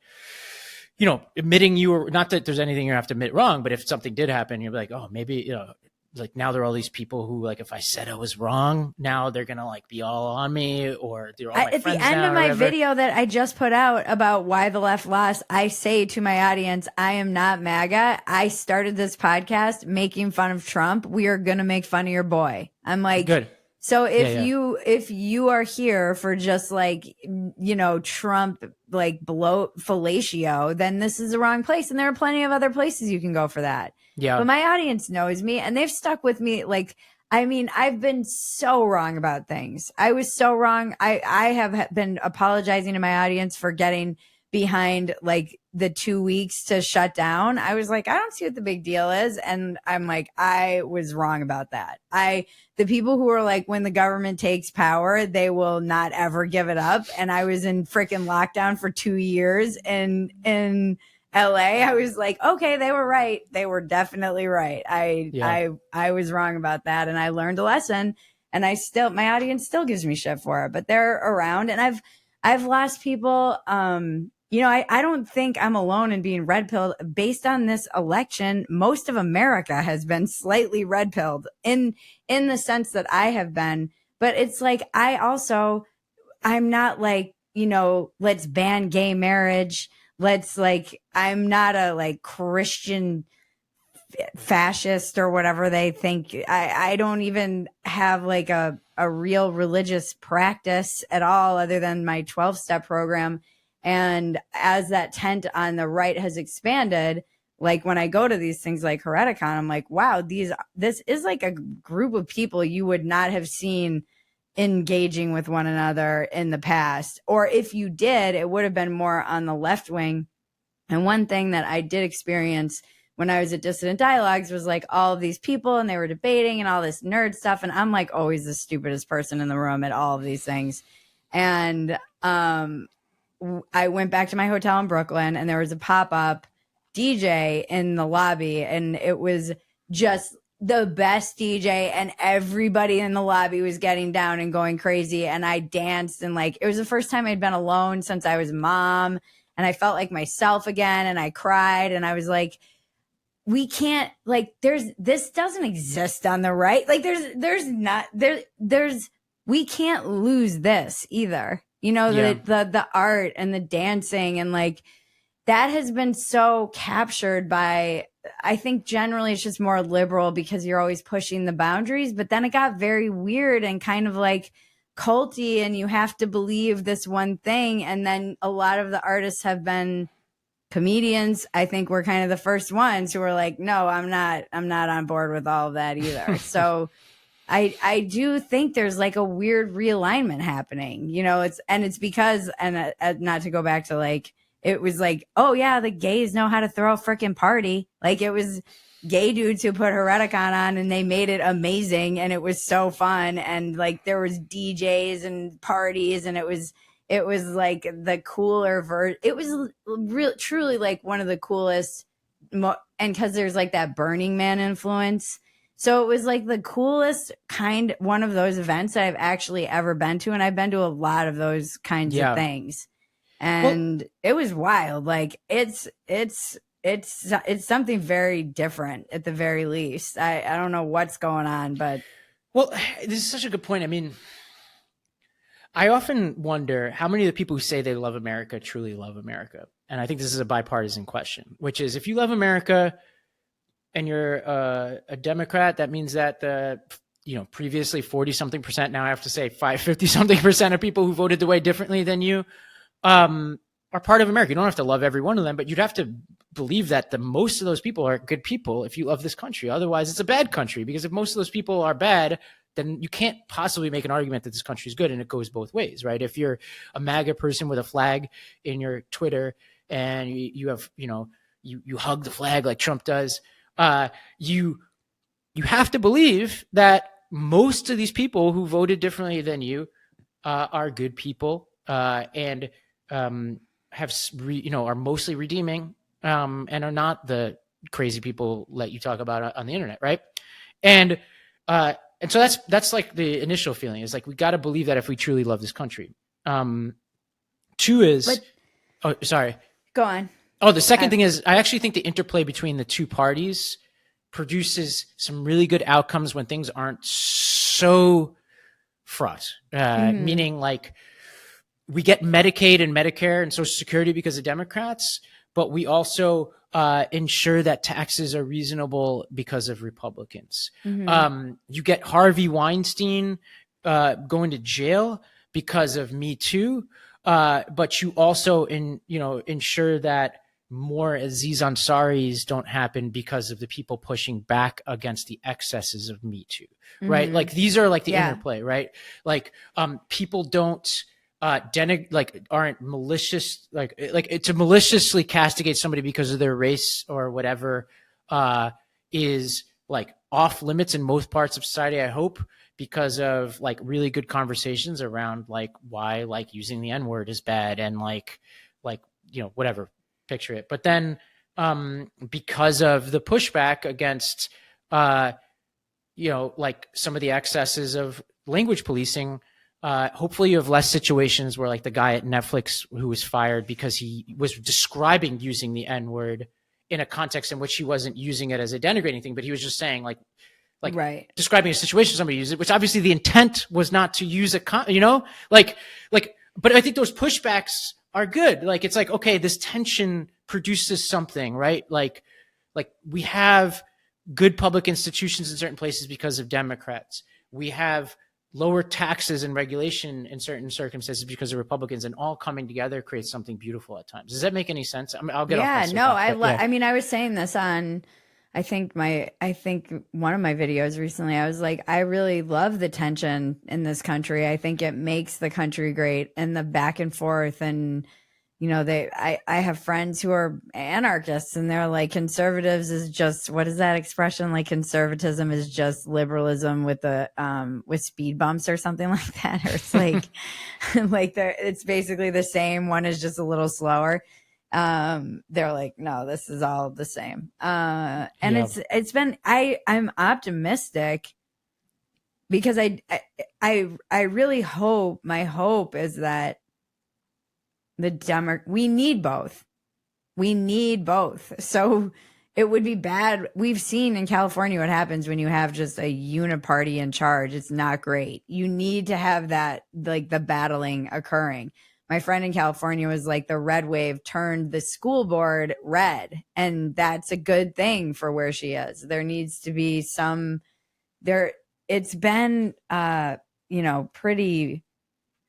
you know, admitting you or not that there's anything you have to admit wrong, but if something did happen, you're like, oh, maybe, you know, like now there are all these people who like, if I said I was wrong, now they're going to like be all on me, or they're all my at friends the end now of my video that I just put out about why the left lost, I say to my audience, I am not MAGA. I started this podcast making fun of Trump. We are going to make fun of your boy. I'm like, good. So Yeah. if you are here for just like, you know, Trump, like fellatio, then this is the wrong place. And there are plenty of other places you can go for that. Yeah. But my audience knows me and they've stuck with me. Like, I mean, I've been so wrong about things. I was so wrong. I have been apologizing to my audience for getting behind like the 2 weeks to shut down. I was like, I don't see what the big deal is. And I'm like, I was wrong about that. The people who are like, when the government takes power, they will not ever give it up. And I was in freaking lockdown for 2 years in LA. I was like, okay, they were right. They were definitely right. I was wrong about that. And I learned a lesson, and my audience still gives me shit for it, but they're around. And I've lost people. You know, I don't think I'm alone in being red pilled. Based on this election, most of America has been slightly red pilled in the sense that I have been. But it's like, I'm not like, you know, let's ban gay marriage. I'm not a like Christian fascist or whatever they think. I don't even have like a real religious practice at all other than my 12-step program. And as that tent on the right has expanded, like when I go to these things like Hereticon, I'm like, wow, this is like a group of people you would not have seen engaging with one another in the past. Or if you did, it would have been more on the left wing. And one thing that I did experience when I was at Dissident Dialogues was like all of these people and they were debating and all this nerd stuff. And I'm like always the stupidest person in the room at all of these things. And I went back to my hotel in Brooklyn and there was a pop-up DJ in the lobby, and it was just the best DJ, and everybody in the lobby was getting down and going crazy. And I danced, and like, it was the first time I'd been alone since I was a mom, and I felt like myself again, and I cried, and I was like, we can't, like, this doesn't exist on the right. Like we can't lose this either. You know, the art and the dancing, and like that has been so captured by, I think generally it's just more liberal because you're always pushing the boundaries. But then it got very weird and kind of like culty, and you have to believe this one thing. And then a lot of the artists have been comedians. I think we're kind of the first ones who were like, no, I'm not on board with all of that either. So I do think there's like a weird realignment happening, you know, it's because, and not to go back to like, it was like, oh yeah, the gays know how to throw a freaking party. Like it was gay dudes who put Hereticon on and they made it amazing. And it was so fun. And like, there was DJs and parties, and it was like the cooler version. It was truly like one of the coolest. And cause there's like that Burning Man influence. So it was like the coolest one of those events that I've actually ever been to. And I've been to a lot of those kinds of things. And it was wild. Like it's something very different at the very least. I don't know what's going on, but. Well, this is such a good point. I mean, I often wonder how many of the people who say they love America truly love America. And I think this is a bipartisan question, which is, if you love America and you're a Democrat, that means that previously 40-something%, now I have to say 50-something% of people who voted the way differently than you are part of America. You don't have to love every one of them, but you'd have to believe that the most of those people are good people if you love this country. Otherwise, it's a bad country, because if most of those people are bad, then you can't possibly make an argument that this country is good. And it goes both ways, right? If you're a MAGA person with a flag in your Twitter and you have, you hug the flag like Trump does, you have to believe that most of these people who voted differently than you are good people and are mostly redeeming and are not the crazy people that you talk about on the internet, right? And so that's like the initial feeling, is like, we got to believe that if we truly love this country. Two is, sorry. Go on. Oh, the second thing is, I actually think the interplay between the two parties produces some really good outcomes when things aren't so fraught. Meaning, like, we get Medicaid and Medicare and Social Security because of Democrats, but we also ensure that taxes are reasonable because of Republicans. You get Harvey Weinstein going to jail because of Me Too, but you also ensure that more Aziz Ansari's don't happen because of the people pushing back against the excesses of Me Too, right? Mm-hmm. Like these are like the Yeah. interplay, right? Like people don't aren't malicious, like to maliciously castigate somebody because of their race or whatever is like off limits in most parts of society, I hope, because of like really good conversations around like why like using the N-word is bad and like whatever, picture it. But then because of the pushback against like some of the excesses of language policing, hopefully you have less situations where like the guy at Netflix who was fired because he was describing using the N-word in a context in which he wasn't using it as a denigrating thing, but he was just saying like Right. describing a situation somebody used it, which obviously the intent was not to use but I think those pushbacks are good. Like it's like, okay, this tension produces something, right? Like we have good public institutions in certain places because of Democrats. We have lower taxes and regulation in certain circumstances because of Republicans, and all coming together creates something beautiful at times. Does that make any sense? I mean, I'll get off my soapbox, I mean, I was saying this on, I think one of my videos recently, I was like, I really love the tension in this country. I think it makes the country great, and the back and forth. And, I have friends who are anarchists, and they're like, conservatives is just, what is that expression? Like conservatism is just liberalism with with speed bumps or something like that. Or it's like, it's basically the same. One is just a little slower. They're like, no, this is all the same. And it's been, I'm optimistic because I really hope, my hope is that we need both. We need both. So it would be bad. We've seen in California what happens when you have just a uniparty in charge. It's not great. You need to have that, like the battling occurring. My friend in California was like, the red wave turned the school board red. And that's a good thing for where she is. There needs to be it's been, pretty,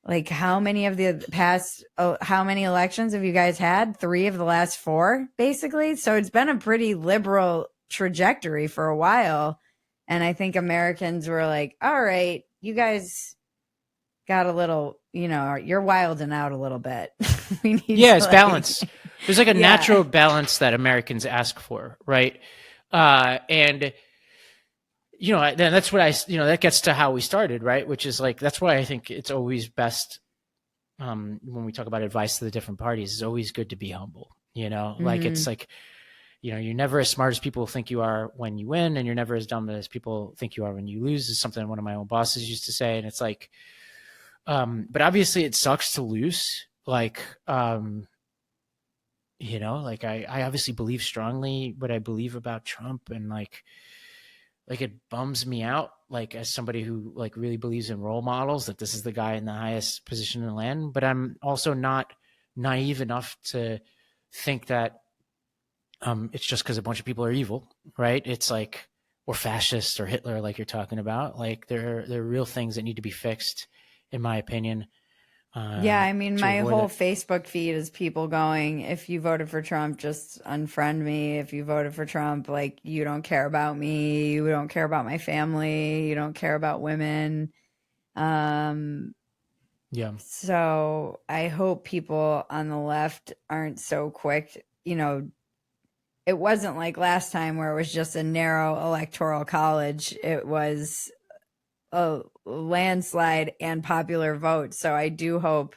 like how many elections have you guys had? 3 of the last 4, basically. So it's been a pretty liberal trajectory for a while. And I think Americans were like, all right, you guys got a little, you're wilding out a little bit. It's balance. There's like a natural balance that Americans ask for, right? And then that's what that gets to how we started, right? Which is like, that's why I think it's always best when we talk about advice to the different parties, it's always good to be humble, like it's like, you're never as smart as people think you are when you win, and you're never as dumb as people think you are when you lose, is something one of my own bosses used to say. And it's like, but obviously it sucks to lose. Like, like I obviously believe strongly what I believe about Trump, and like it bums me out, like as somebody who like really believes in role models, that this is the guy in the highest position in the land. But I'm also not naive enough to think that it's just because a bunch of people are evil, right? It's like, or fascist or Hitler, like you're talking about. Like there are real things that need to be fixed, in my opinion. I mean, my whole Facebook feed is people going, if you voted for Trump, just unfriend me. If you voted for Trump, like, you don't care about me. You don't care about my family. You don't care about women. So I hope people on the left aren't so quick. It wasn't like last time where it was just a narrow electoral college. It was a landslide and popular vote. So I do hope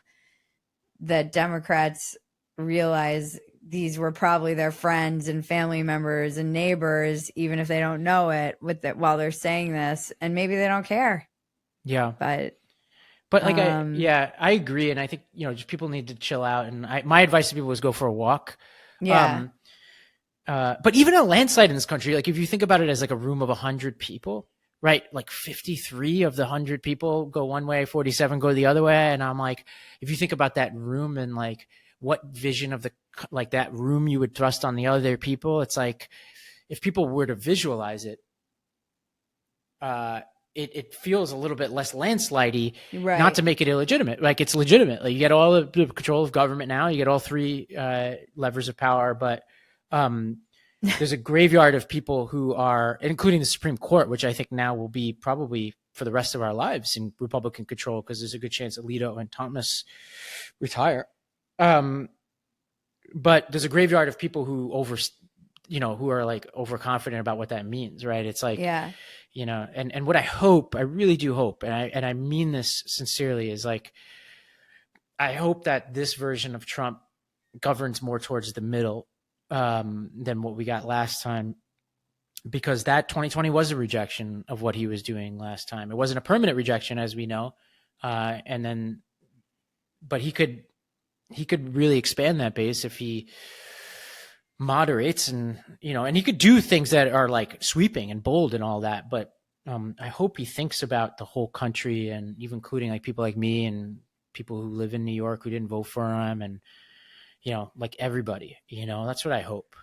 that Democrats realize these were probably their friends and family members and neighbors, even if they don't know it, while they're saying this, and maybe they don't care. Yeah. But like, I agree. And I think, just people need to chill out. And my advice to people is go for a walk. Yeah. But even a landslide in this country, like if you think about it as like a room of 100 people, right? Like 53 of the 100 people go one way, 47 go the other way. And I'm like, if you think about that room and like what vision of that room you would thrust on the other people, it's like, if people were to visualize it, it feels a little bit less landslidey, Right. not to make it illegitimate. Like it's legitimate. Like you get all the control of government now. You get all three levers of power, but there's a graveyard of people who are, including the Supreme Court, which I think now will be probably for the rest of our lives in Republican control, because there's a good chance that Alito and Thomas retire. But there's a graveyard of people who who are like overconfident about what that means, right? It's like, and what I really do hope, and I mean this sincerely, is like, I hope that this version of Trump governs more towards the middle than what we got last time, because that 2020 was a rejection of what he was doing last time. It wasn't a permanent rejection, as we know, but he could really expand that base if he moderates, and he could do things that are like sweeping and bold and all that. But I hope he thinks about the whole country, and even including like people like me and people who live in New York who didn't vote for him, and like everybody. That's what I hope.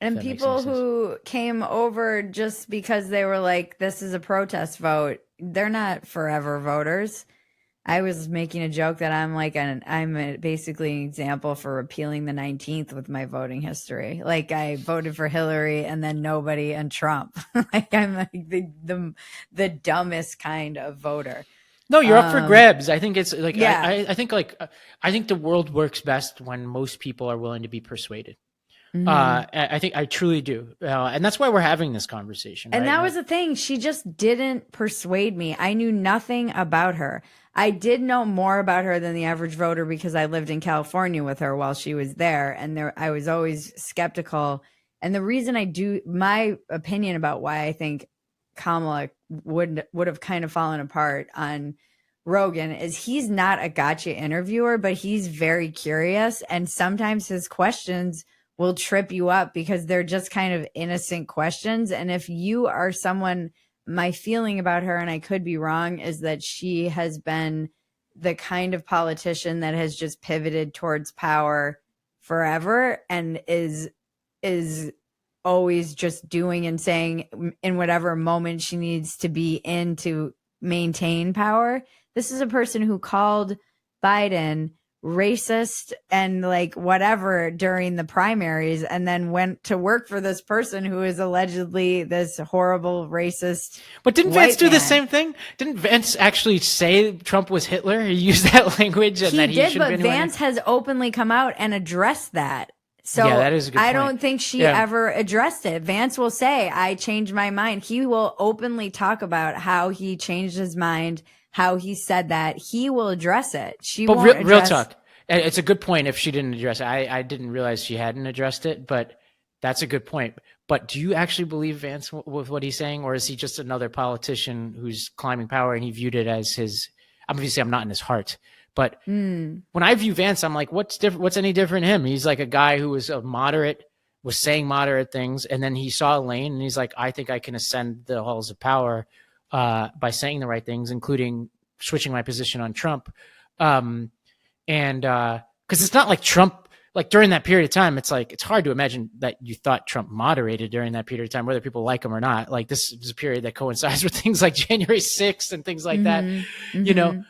And people who came over just because they were like, this is a protest vote, they're not forever voters. I was making a joke that I'm basically an example for repealing the 19th with my voting history. Like I voted for Hillary and then nobody and Trump. Like I'm like the dumbest kind of voter. No, you're up for grabs. I think it's like, I think the world works best when most people are willing to be persuaded. Mm-hmm. I truly do. And that's why we're having this conversation. And right? that was the thing. She just didn't persuade me. I knew nothing about her. I did know more about her than the average voter because I lived in California with her while she was there. And I was always skeptical. And the reason my opinion about why I think Kamala would have kind of fallen apart on Rogan is he's not a gotcha interviewer, but he's very curious. And sometimes his questions will trip you up because they're just kind of innocent questions. And if you are someone, my feeling about her, and I could be wrong, is that she has been the kind of politician that has just pivoted towards power forever and is always just doing and saying in whatever moment she needs to be in to maintain power. This is a person who called Biden racist and like whatever during the primaries and then went to work for this person who is allegedly this horrible racist. But didn't Vance do the same thing? Didn't Vance actually say Trump was Hitler? He used that language and that he did, but Vance has openly come out and addressed that. So yeah, that is a good point. I don't think she ever addressed it. Vance will say, I changed my mind. He will openly talk about how he changed his mind, how he said that. He will address it. But real talk. It's a good point if she didn't address it. I didn't realize she hadn't addressed it, but that's a good point. But do you actually believe Vance with what he's saying, or is he just another politician who's climbing power and he viewed it as his – obviously I'm not in his heart. But when I view Vance, I'm like, what's different? What's any different in him? He's like a guy who was was saying moderate things, and then he saw a lane, and he's like, I think I can ascend the halls of power by saying the right things, including switching my position on Trump. And because it's not like Trump, like during that period of time, it's like it's hard to imagine that you thought Trump moderated during that period of time, whether people like him or not. Like this is a period that coincides with things like January 6th and things like that, you know.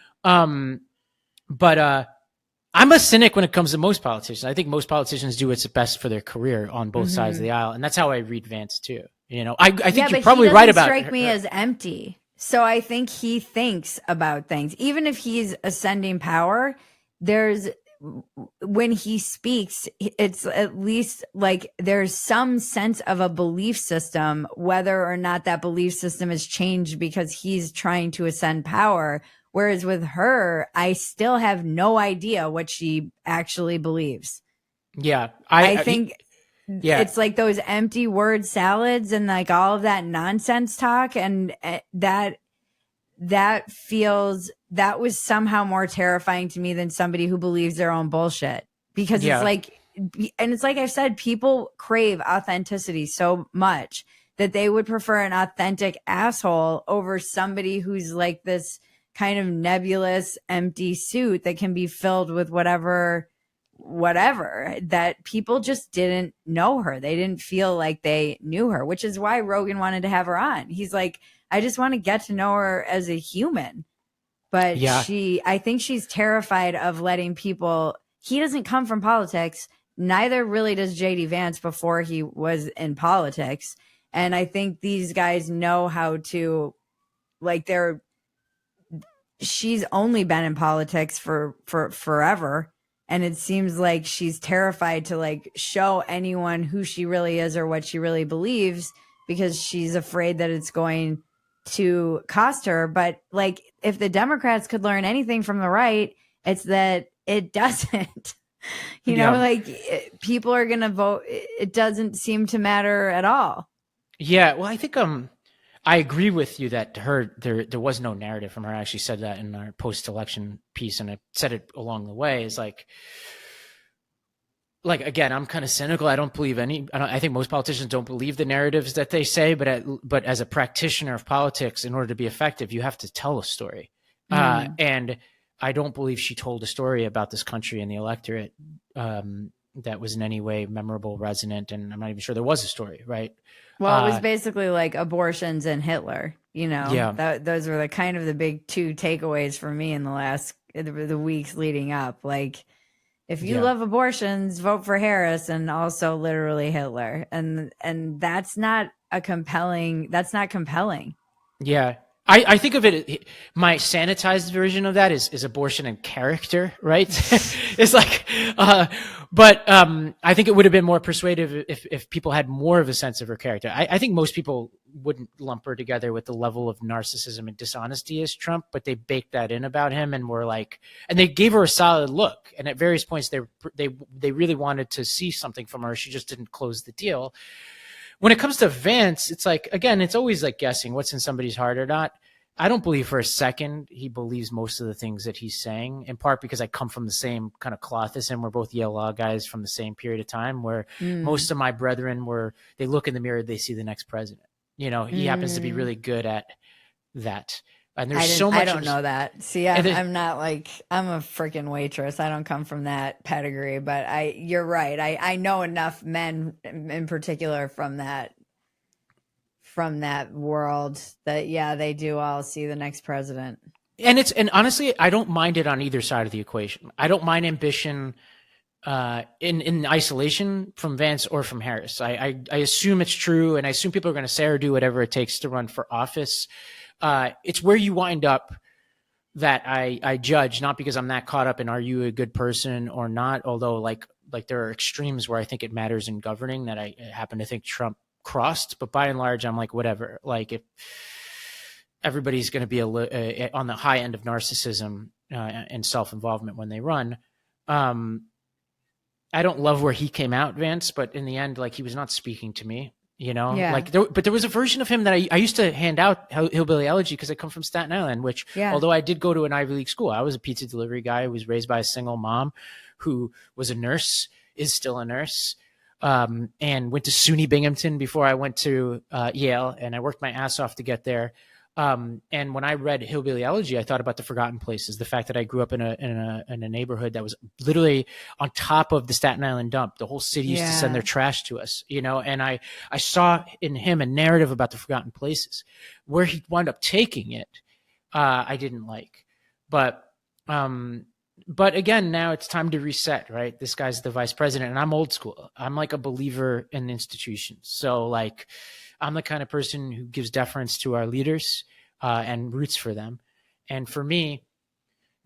But I'm a cynic when it comes to most politicians. I think most politicians do what's best for their career on both sides of the aisle, and that's how I read Vance too. You know, I think you're probably right about. Strike me as empty. So I think he thinks about things, even if he's ascending power. When he speaks, it's at least like there's some sense of a belief system, whether or not that belief system has changed because he's trying to ascend power. Whereas with her, I still have no idea what she actually believes. Yeah. I think it's like those empty word salads and like all of that nonsense talk. And that was somehow more terrifying to me than somebody who believes their own bullshit. Because it's like, and it's like I've said, people crave authenticity so much that they would prefer an authentic asshole over somebody who's like this kind of nebulous, empty suit that can be filled with whatever whatever, that people just didn't know her. They didn't feel like they knew her, which is why Rogan wanted to have her on. He's like, I just want to get to know her as a human. But Yeah. I think she's terrified of letting people, he doesn't come from politics. Neither really does JD Vance before he was in politics. And I think these guys know how to, like, she's only been in politics for forever. And it seems like she's terrified to like show anyone who she really is or what she really believes, because she's afraid that it's going to cost her. But like, if the Democrats could learn anything from the right, it's that it doesn't. People are going to vote. It doesn't seem to matter at all. Yeah. Well, I think I agree with you that there was no narrative from her. I actually said that in our post-election piece, and I said it along the way. Is like again, I'm kind of cynical. I don't believe I think most politicians don't believe the narratives that they say. But as a practitioner of politics, in order to be effective, you have to tell a story. And I don't believe she told a story about this country and the electorate that was in any way memorable, resonant, and I'm not even sure there was a story, right? Well, it was basically like abortions and Hitler, Yeah. Those were the kind of the big two takeaways for me in the weeks leading up. Like, if you love abortions, vote for Harris, and also literally Hitler. And that's not compelling. Yeah. I think of it, my sanitized version of that is abortion and character, right? It's like, but I think it would have been more persuasive if people had more of a sense of her character. I think most people wouldn't lump her together with the level of narcissism and dishonesty as Trump, but they baked that in about him and were like, and they gave her a solid look. And at various points, they really wanted to see something from her. She just didn't close the deal. When it comes to Vance, it's like, again, it's always like guessing what's in somebody's heart or not. I don't believe for a second he believes most of the things that he's saying, in part because I come from the same kind of cloth as him. We're both Yale Law guys from the same period of time, where most of my brethren they look in the mirror, they see the next president. He happens to be really good at that. And there's so much. I don't know that. See, I'm not like, I'm a freaking waitress. I don't come from that pedigree, but you're right. I know enough men in particular from that world that, yeah, they do all see the next president. And honestly, I don't mind it on either side of the equation. I don't mind ambition in isolation from Vance or from Harris. I assume it's true, and I assume people are going to say or do whatever it takes to run for office. It's where you wind up that I judge, not because I'm that caught up in are you a good person or not, although like there are extremes where I think it matters in governing that I happen to think Trump crossed, but by and large, I'm like, whatever. Like, if everybody's going to be on the high end of narcissism and self-involvement when they run. I don't love where he came out, Vance, but in the end, like, he was not speaking to me. Yeah. But there was a version of him that I used to hand out Hillbilly Elegy because I come from Staten Island, which, although I did go to an Ivy League school, I was a pizza delivery guy who was raised by a single mom who was a nurse, is still a nurse, and went to SUNY Binghamton before I went to Yale, and I worked my ass off to get there. And when I read Hillbilly Elegy, I thought about the forgotten places, the fact that I grew up in a neighborhood that was literally on top of the Staten Island dump. The whole city used to send their trash to us, and I saw in him a narrative about the forgotten places. Where he wound up taking it, I didn't like. But again, now it's time to reset, right? This guy's the vice president, and I'm old school. I'm like a believer in institutions. So like, I'm the kind of person who gives deference to our leaders and roots for them. And for me,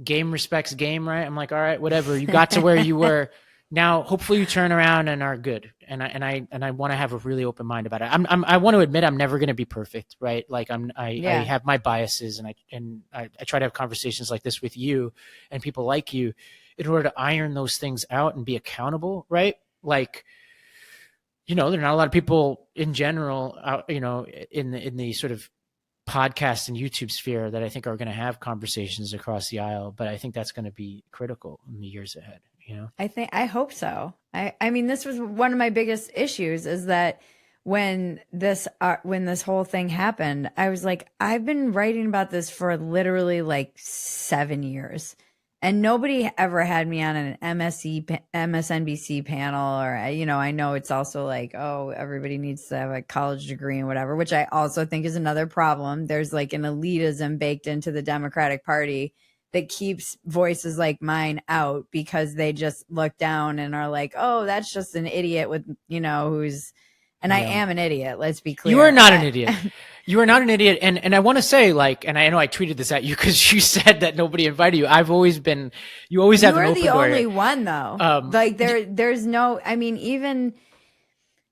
game respects game, right? I'm like, all right, whatever. You got to where you were. Now, hopefully you turn around and are good. And I want to have a really open mind about it. I want to admit I'm never going to be perfect, right? Like I have my biases, and I try to have conversations like this with you and people like you in order to iron those things out and be accountable, right? Like, there are not a lot of people in general, in the sort of podcast and YouTube sphere that I think are going to have conversations across the aisle. But I think that's going to be critical in the years ahead. I hope so. I mean, this was one of my biggest issues, is that when this whole thing happened, I was like, I've been writing about this for literally like 7 years. And nobody ever had me on an MSNBC panel, or, I know it's also like, oh, everybody needs to have a college degree and whatever, which I also think is another problem. There's like an elitism baked into the Democratic Party that keeps voices like mine out because they just look down and are like, oh, that's just an idiot with, who's, and I am an idiot. Let's be clear. You are not an idiot. You are not an idiot. And I want to say, like, and I know I tweeted this at you because you said that nobody invited you. I've always been, you always have an open door. You're the only one though. Like there's no, I mean, even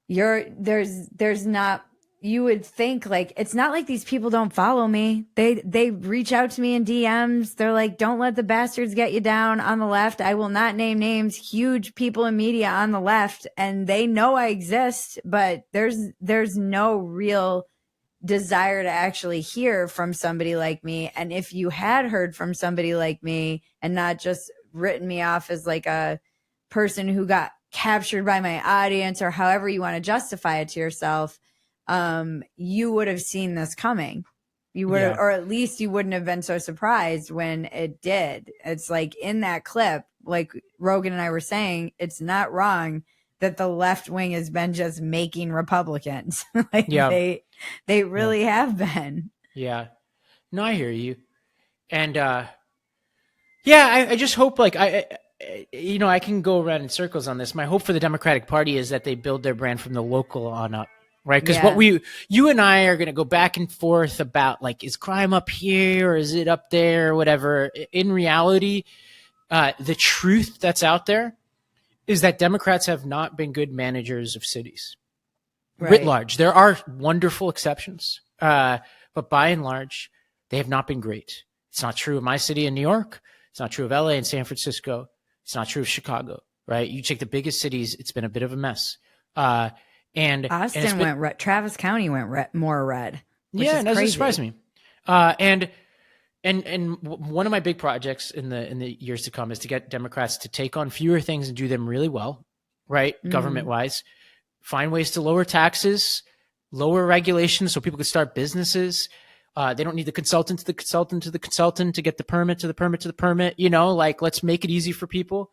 there's not, you would think like, it's not like these people don't follow me. They reach out to me in DMs. They're like, don't let the bastards get you down on the left. I will not name names, huge people in media on the left. And they know I exist, but there's no real desire to actually hear from somebody like me. And if you had heard from somebody like me and not just written me off as like a person who got captured by my audience, or however you want to justify it to yourself, you would have seen this coming. You would have, or at least you wouldn't have been so surprised when it did. It's like in that clip, like Rogan and I were saying, it's not wrong that the left wing has been just making Republicans. Like they really have been. Yeah. No, I hear you. And I just hope like I can go around in circles on this. My hope for the Democratic Party is that they build their brand from the local on up. Right. Because you and I are going to go back and forth about like, is crime up here or is it up there or whatever? In reality, the truth that's out there is that Democrats have not been good managers of cities. Right. Writ large. There are wonderful exceptions. But by and large, they have not been great. It's not true of my city in New York. It's not true of LA and San Francisco. It's not true of Chicago, right? You take the biggest cities, it's been a bit of a mess. And Austin went red. Travis County went more red. Yeah, it doesn't surprise me. And one of my big projects in the years to come is to get Democrats to take on fewer things and do them really well, right? Government wise, find ways to lower taxes, lower regulations so people can start businesses. They don't need the consultant to the consultant to the consultant to get the permit to the permit to the permit. Like let's make it easy for people.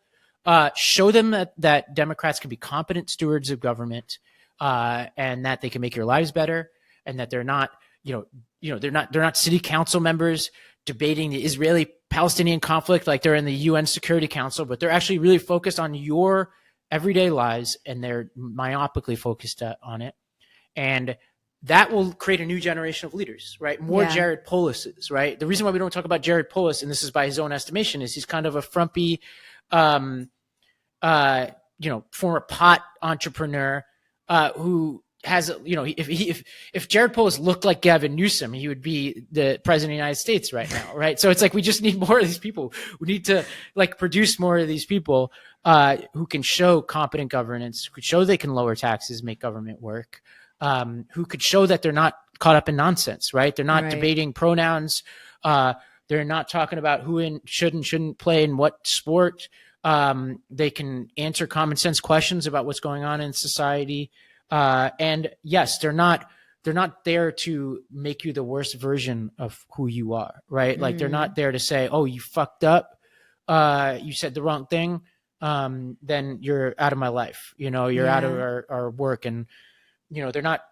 Show them that Democrats can be competent stewards of government. And that they can make your lives better, and that they're not, they're not city council members debating the Israeli-Palestinian conflict like they're in the UN Security Council, but they're actually really focused on your everyday lives, and they're myopically focused on it. And that will create a new generation of leaders, right? More Jared Polises, right? The reason why we don't talk about Jared Polis, and this is by his own estimation, is he's kind of a frumpy, former pot entrepreneur. Who has, if Jared Polis looked like Gavin Newsom, he would be the president of the United States right now, right? So it's like we just need more of these people. We need to like produce more of these people who can show competent governance, who could show they can lower taxes, make government work, who could show that they're not caught up in nonsense, right? They're not debating pronouns. They're not talking about who should and shouldn't play in what sport. They can answer common sense questions about what's going on in society. And yes, they're not there to make you the worst version of who you are, right? Like they're not there to say, oh, you fucked up. You said the wrong thing. Then you're out of my life. You're out of our work. And, they're not,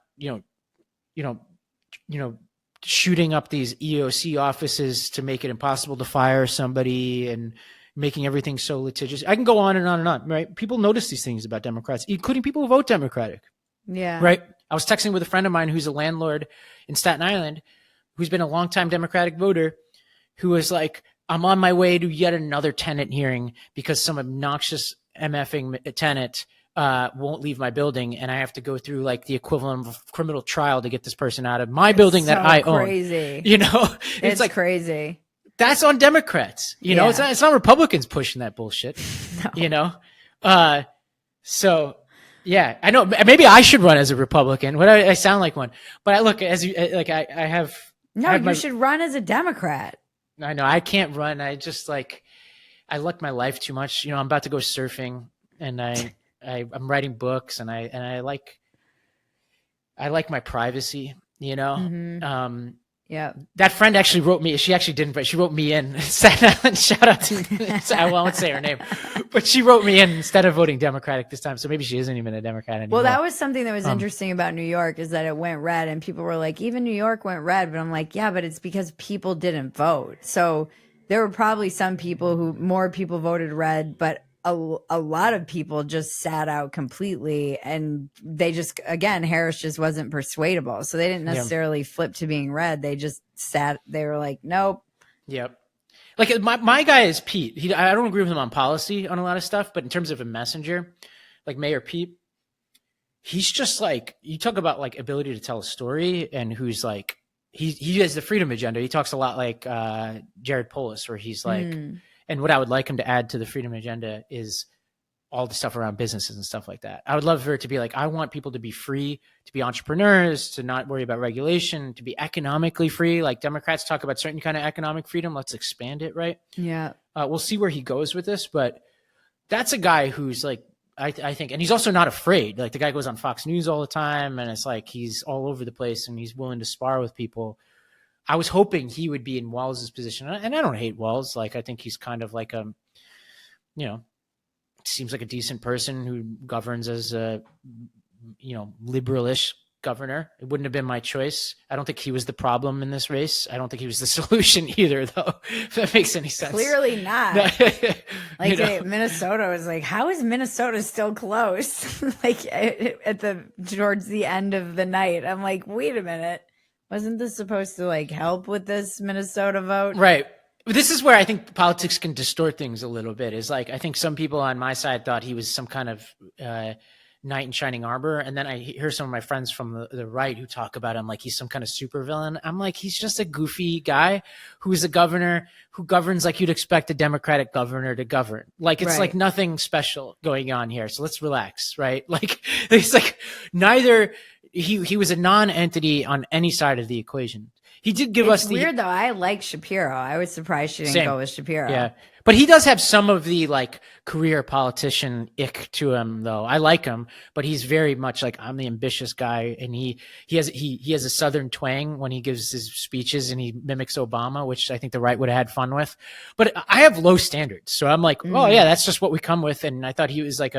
shooting up these EOC offices to make it impossible to fire somebody and making everything so litigious. I can go on and on and on, right? People notice these things about Democrats, including people who vote Democratic. Yeah. Right? I was texting with a friend of mine who's a landlord in Staten Island, who's been a longtime Democratic voter, who was like, I'm on my way to yet another tenant hearing because some obnoxious MFing tenant won't leave my building, and I have to go through like the equivalent of a criminal trial to get this person out of my building that I own. It's like crazy. That's on Democrats, it's not Republicans pushing that bullshit, So yeah, I know maybe I should run as a Republican. What I sound like one, but I look as you like, I have. No, you should run as a Democrat. I know I can't run. I just like, I like my life too much. I'm about to go surfing and I'm writing books and I like my privacy, Yeah. Yeah. That friend actually wrote me. She actually didn't, but she wrote me in. Staten Island, shout out to, I won't say her name, but she wrote me in instead of voting Democratic this time. So maybe she isn't even a Democrat anymore. Well, that was something that was interesting about New York is that it went red and people were like, even New York went red. But I'm like, yeah, but it's because people didn't vote. So there were probably some people more people voted red, but a lot of people just sat out completely, and they just, again, Harris just wasn't persuadable. So they didn't necessarily flip to being red. They just sat, they were like, nope. Yep. Like my guy is Pete. I don't agree with him on policy on a lot of stuff, but in terms of a messenger, like Mayor Pete, he's just like, you talk about like ability to tell a story, and who's like, he has the freedom agenda. He talks a lot like Jared Polis, where he's like, and what I would like him to add to the freedom agenda is all the stuff around businesses and stuff like that. I would love for it to be like, I want people to be free, to be entrepreneurs, to not worry about regulation, to be economically free. Like Democrats talk about certain kind of economic freedom. Let's expand it, right? Yeah. We'll see where he goes with this, but that's a guy who's like, I think, and he's also not afraid. Like the guy goes on Fox News all the time, and it's like he's all over the place, and he's willing to spar with people. I was hoping he would be in Wells's position, and I don't hate Wells. Like I think he's kind of like seems like a decent person who governs as a, liberalish governor. It wouldn't have been my choice. I don't think he was the problem in this race. I don't think he was the solution either, though, if that makes any sense. Clearly not. Minnesota was like, how is Minnesota still close? Like towards the end of the night, I'm like, wait a minute. Wasn't this supposed to like help with this Minnesota vote? Right. This is where I think politics can distort things a little bit. Is like, I think some people on my side thought he was some kind of knight in shining armor. And then I hear some of my friends from the right who talk about him like he's some kind of supervillain. I'm like, he's just a goofy guy who's a governor who governs like you'd expect a Democratic governor to govern. Like, it's like nothing special going on here. So let's relax, right? Like, it's like neither... He was a non-entity on any side of the equation. He did give us the... It's weird, though. I like Shapiro. I was surprised she didn't go with Shapiro. Yeah. But he does have some of the, like, career politician ick to him, though. I like him, but he's very much like, I'm the ambitious guy, and he has a Southern twang when he gives his speeches, and he mimics Obama, which I think the right would have had fun with. But I have low standards, so I'm like, oh, yeah, that's just what we come with, and I thought he was like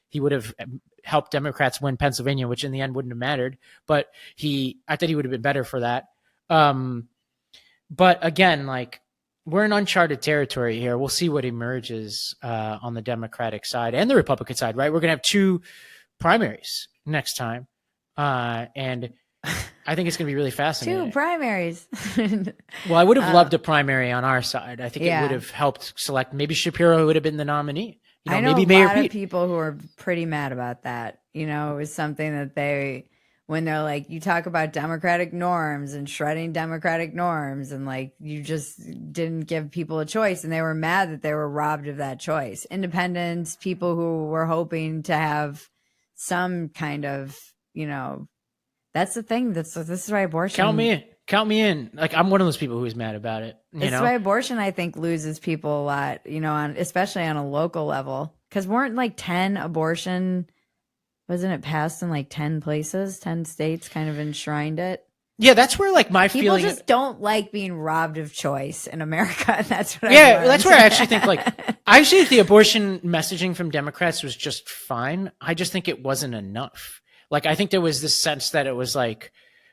he would have helped Democrats win Pennsylvania, which in the end wouldn't have mattered. But I thought he would have been better for that. But again, like, we're in uncharted territory here. We'll see what emerges on the Democratic side and the Republican side, right? We're going to have 2 primaries next time. And I think it's going to be really fascinating. 2 primaries. Well, I would have loved a primary on our side. I think it would have helped select. Maybe Shapiro would have been the nominee. I know maybe a Mayor lot Pete. of people who are pretty mad about that. It was something that when they're like, you talk about democratic norms and shredding democratic norms, and like, you just didn't give people a choice, and they were mad that they were robbed of that choice. Independents, people who were hoping to have some kind of, that's the thing. This is why abortion. Count me in. Like, I'm one of those people who's mad about it. That's why abortion, I think, loses people a lot, especially on a local level. Because weren't like 10 abortion, wasn't it passed in like 10 places, 10 states kind of enshrined it? Yeah, that's where like my people feeling. People just don't like being robbed of choice in America. That's what. That's where I actually think I actually think the abortion messaging from Democrats was just fine. I just think it wasn't enough. Like, I think there was this sense that it was like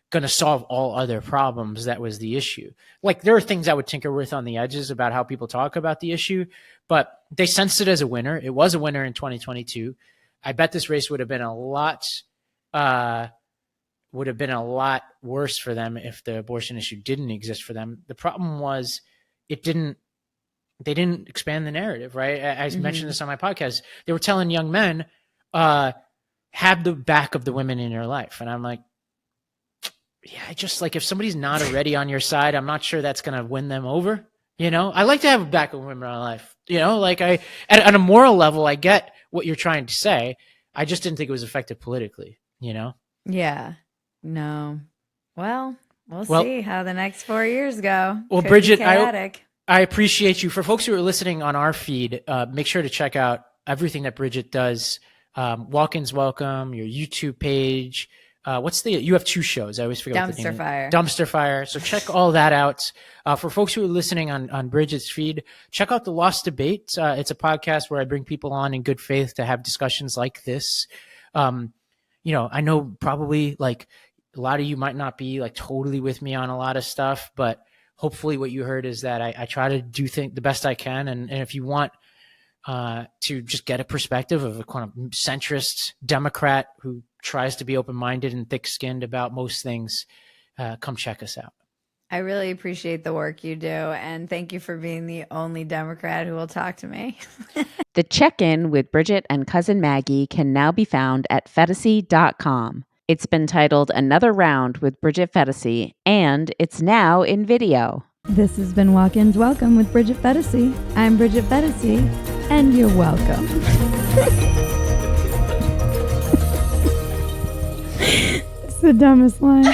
going to solve all other problems. That was the issue. Like, there are things I would tinker with on the edges about how people talk about the issue, but they sensed it as a winner. It was a winner in 2022. I bet this race would have been a lot worse for them if the abortion issue didn't exist for them. The problem was they didn't expand the narrative, right? I mentioned this on my podcast. They were telling young men, have the back of the women in your life. And I'm like, yeah, I just like, if somebody's not already on your side, I'm not sure that's going to win them over. I like to have a back of women in my life. Like, at a moral level, I get what you're trying to say. I just didn't think it was effective politically, Yeah. No. Well, we'll see how the next 4 years go. Well, Could Bridget, I appreciate you. For folks who are listening on our feed, make sure to check out everything that Bridget does. Walk-ins welcome, your YouTube page, you have 2 shows. I always forget what the name. Dumpster Fire. Dumpster Fire. So check all that out. For folks who are listening on Bridget's feed, check out the Lost Debate. It's a podcast where I bring people on in good faith to have discussions like this. I know probably like a lot of you might not be like totally with me on a lot of stuff, but hopefully what you heard is that I try to do the best I can. And if you want to just get a perspective of a kind of centrist Democrat who tries to be open-minded and thick-skinned about most things, come check us out. I really appreciate the work you do, and thank you for being the only Democrat who will talk to me. The Check-In with Bridget and Cousin Maggie can now be found at Phetasy.com. It's been titled Another Round with Bridget Phetasy, and it's now in video. This has been Walk-Ins Welcome with Bridget Phetasy. I'm Bridget Phetasy, and you're welcome. It's the dumbest line.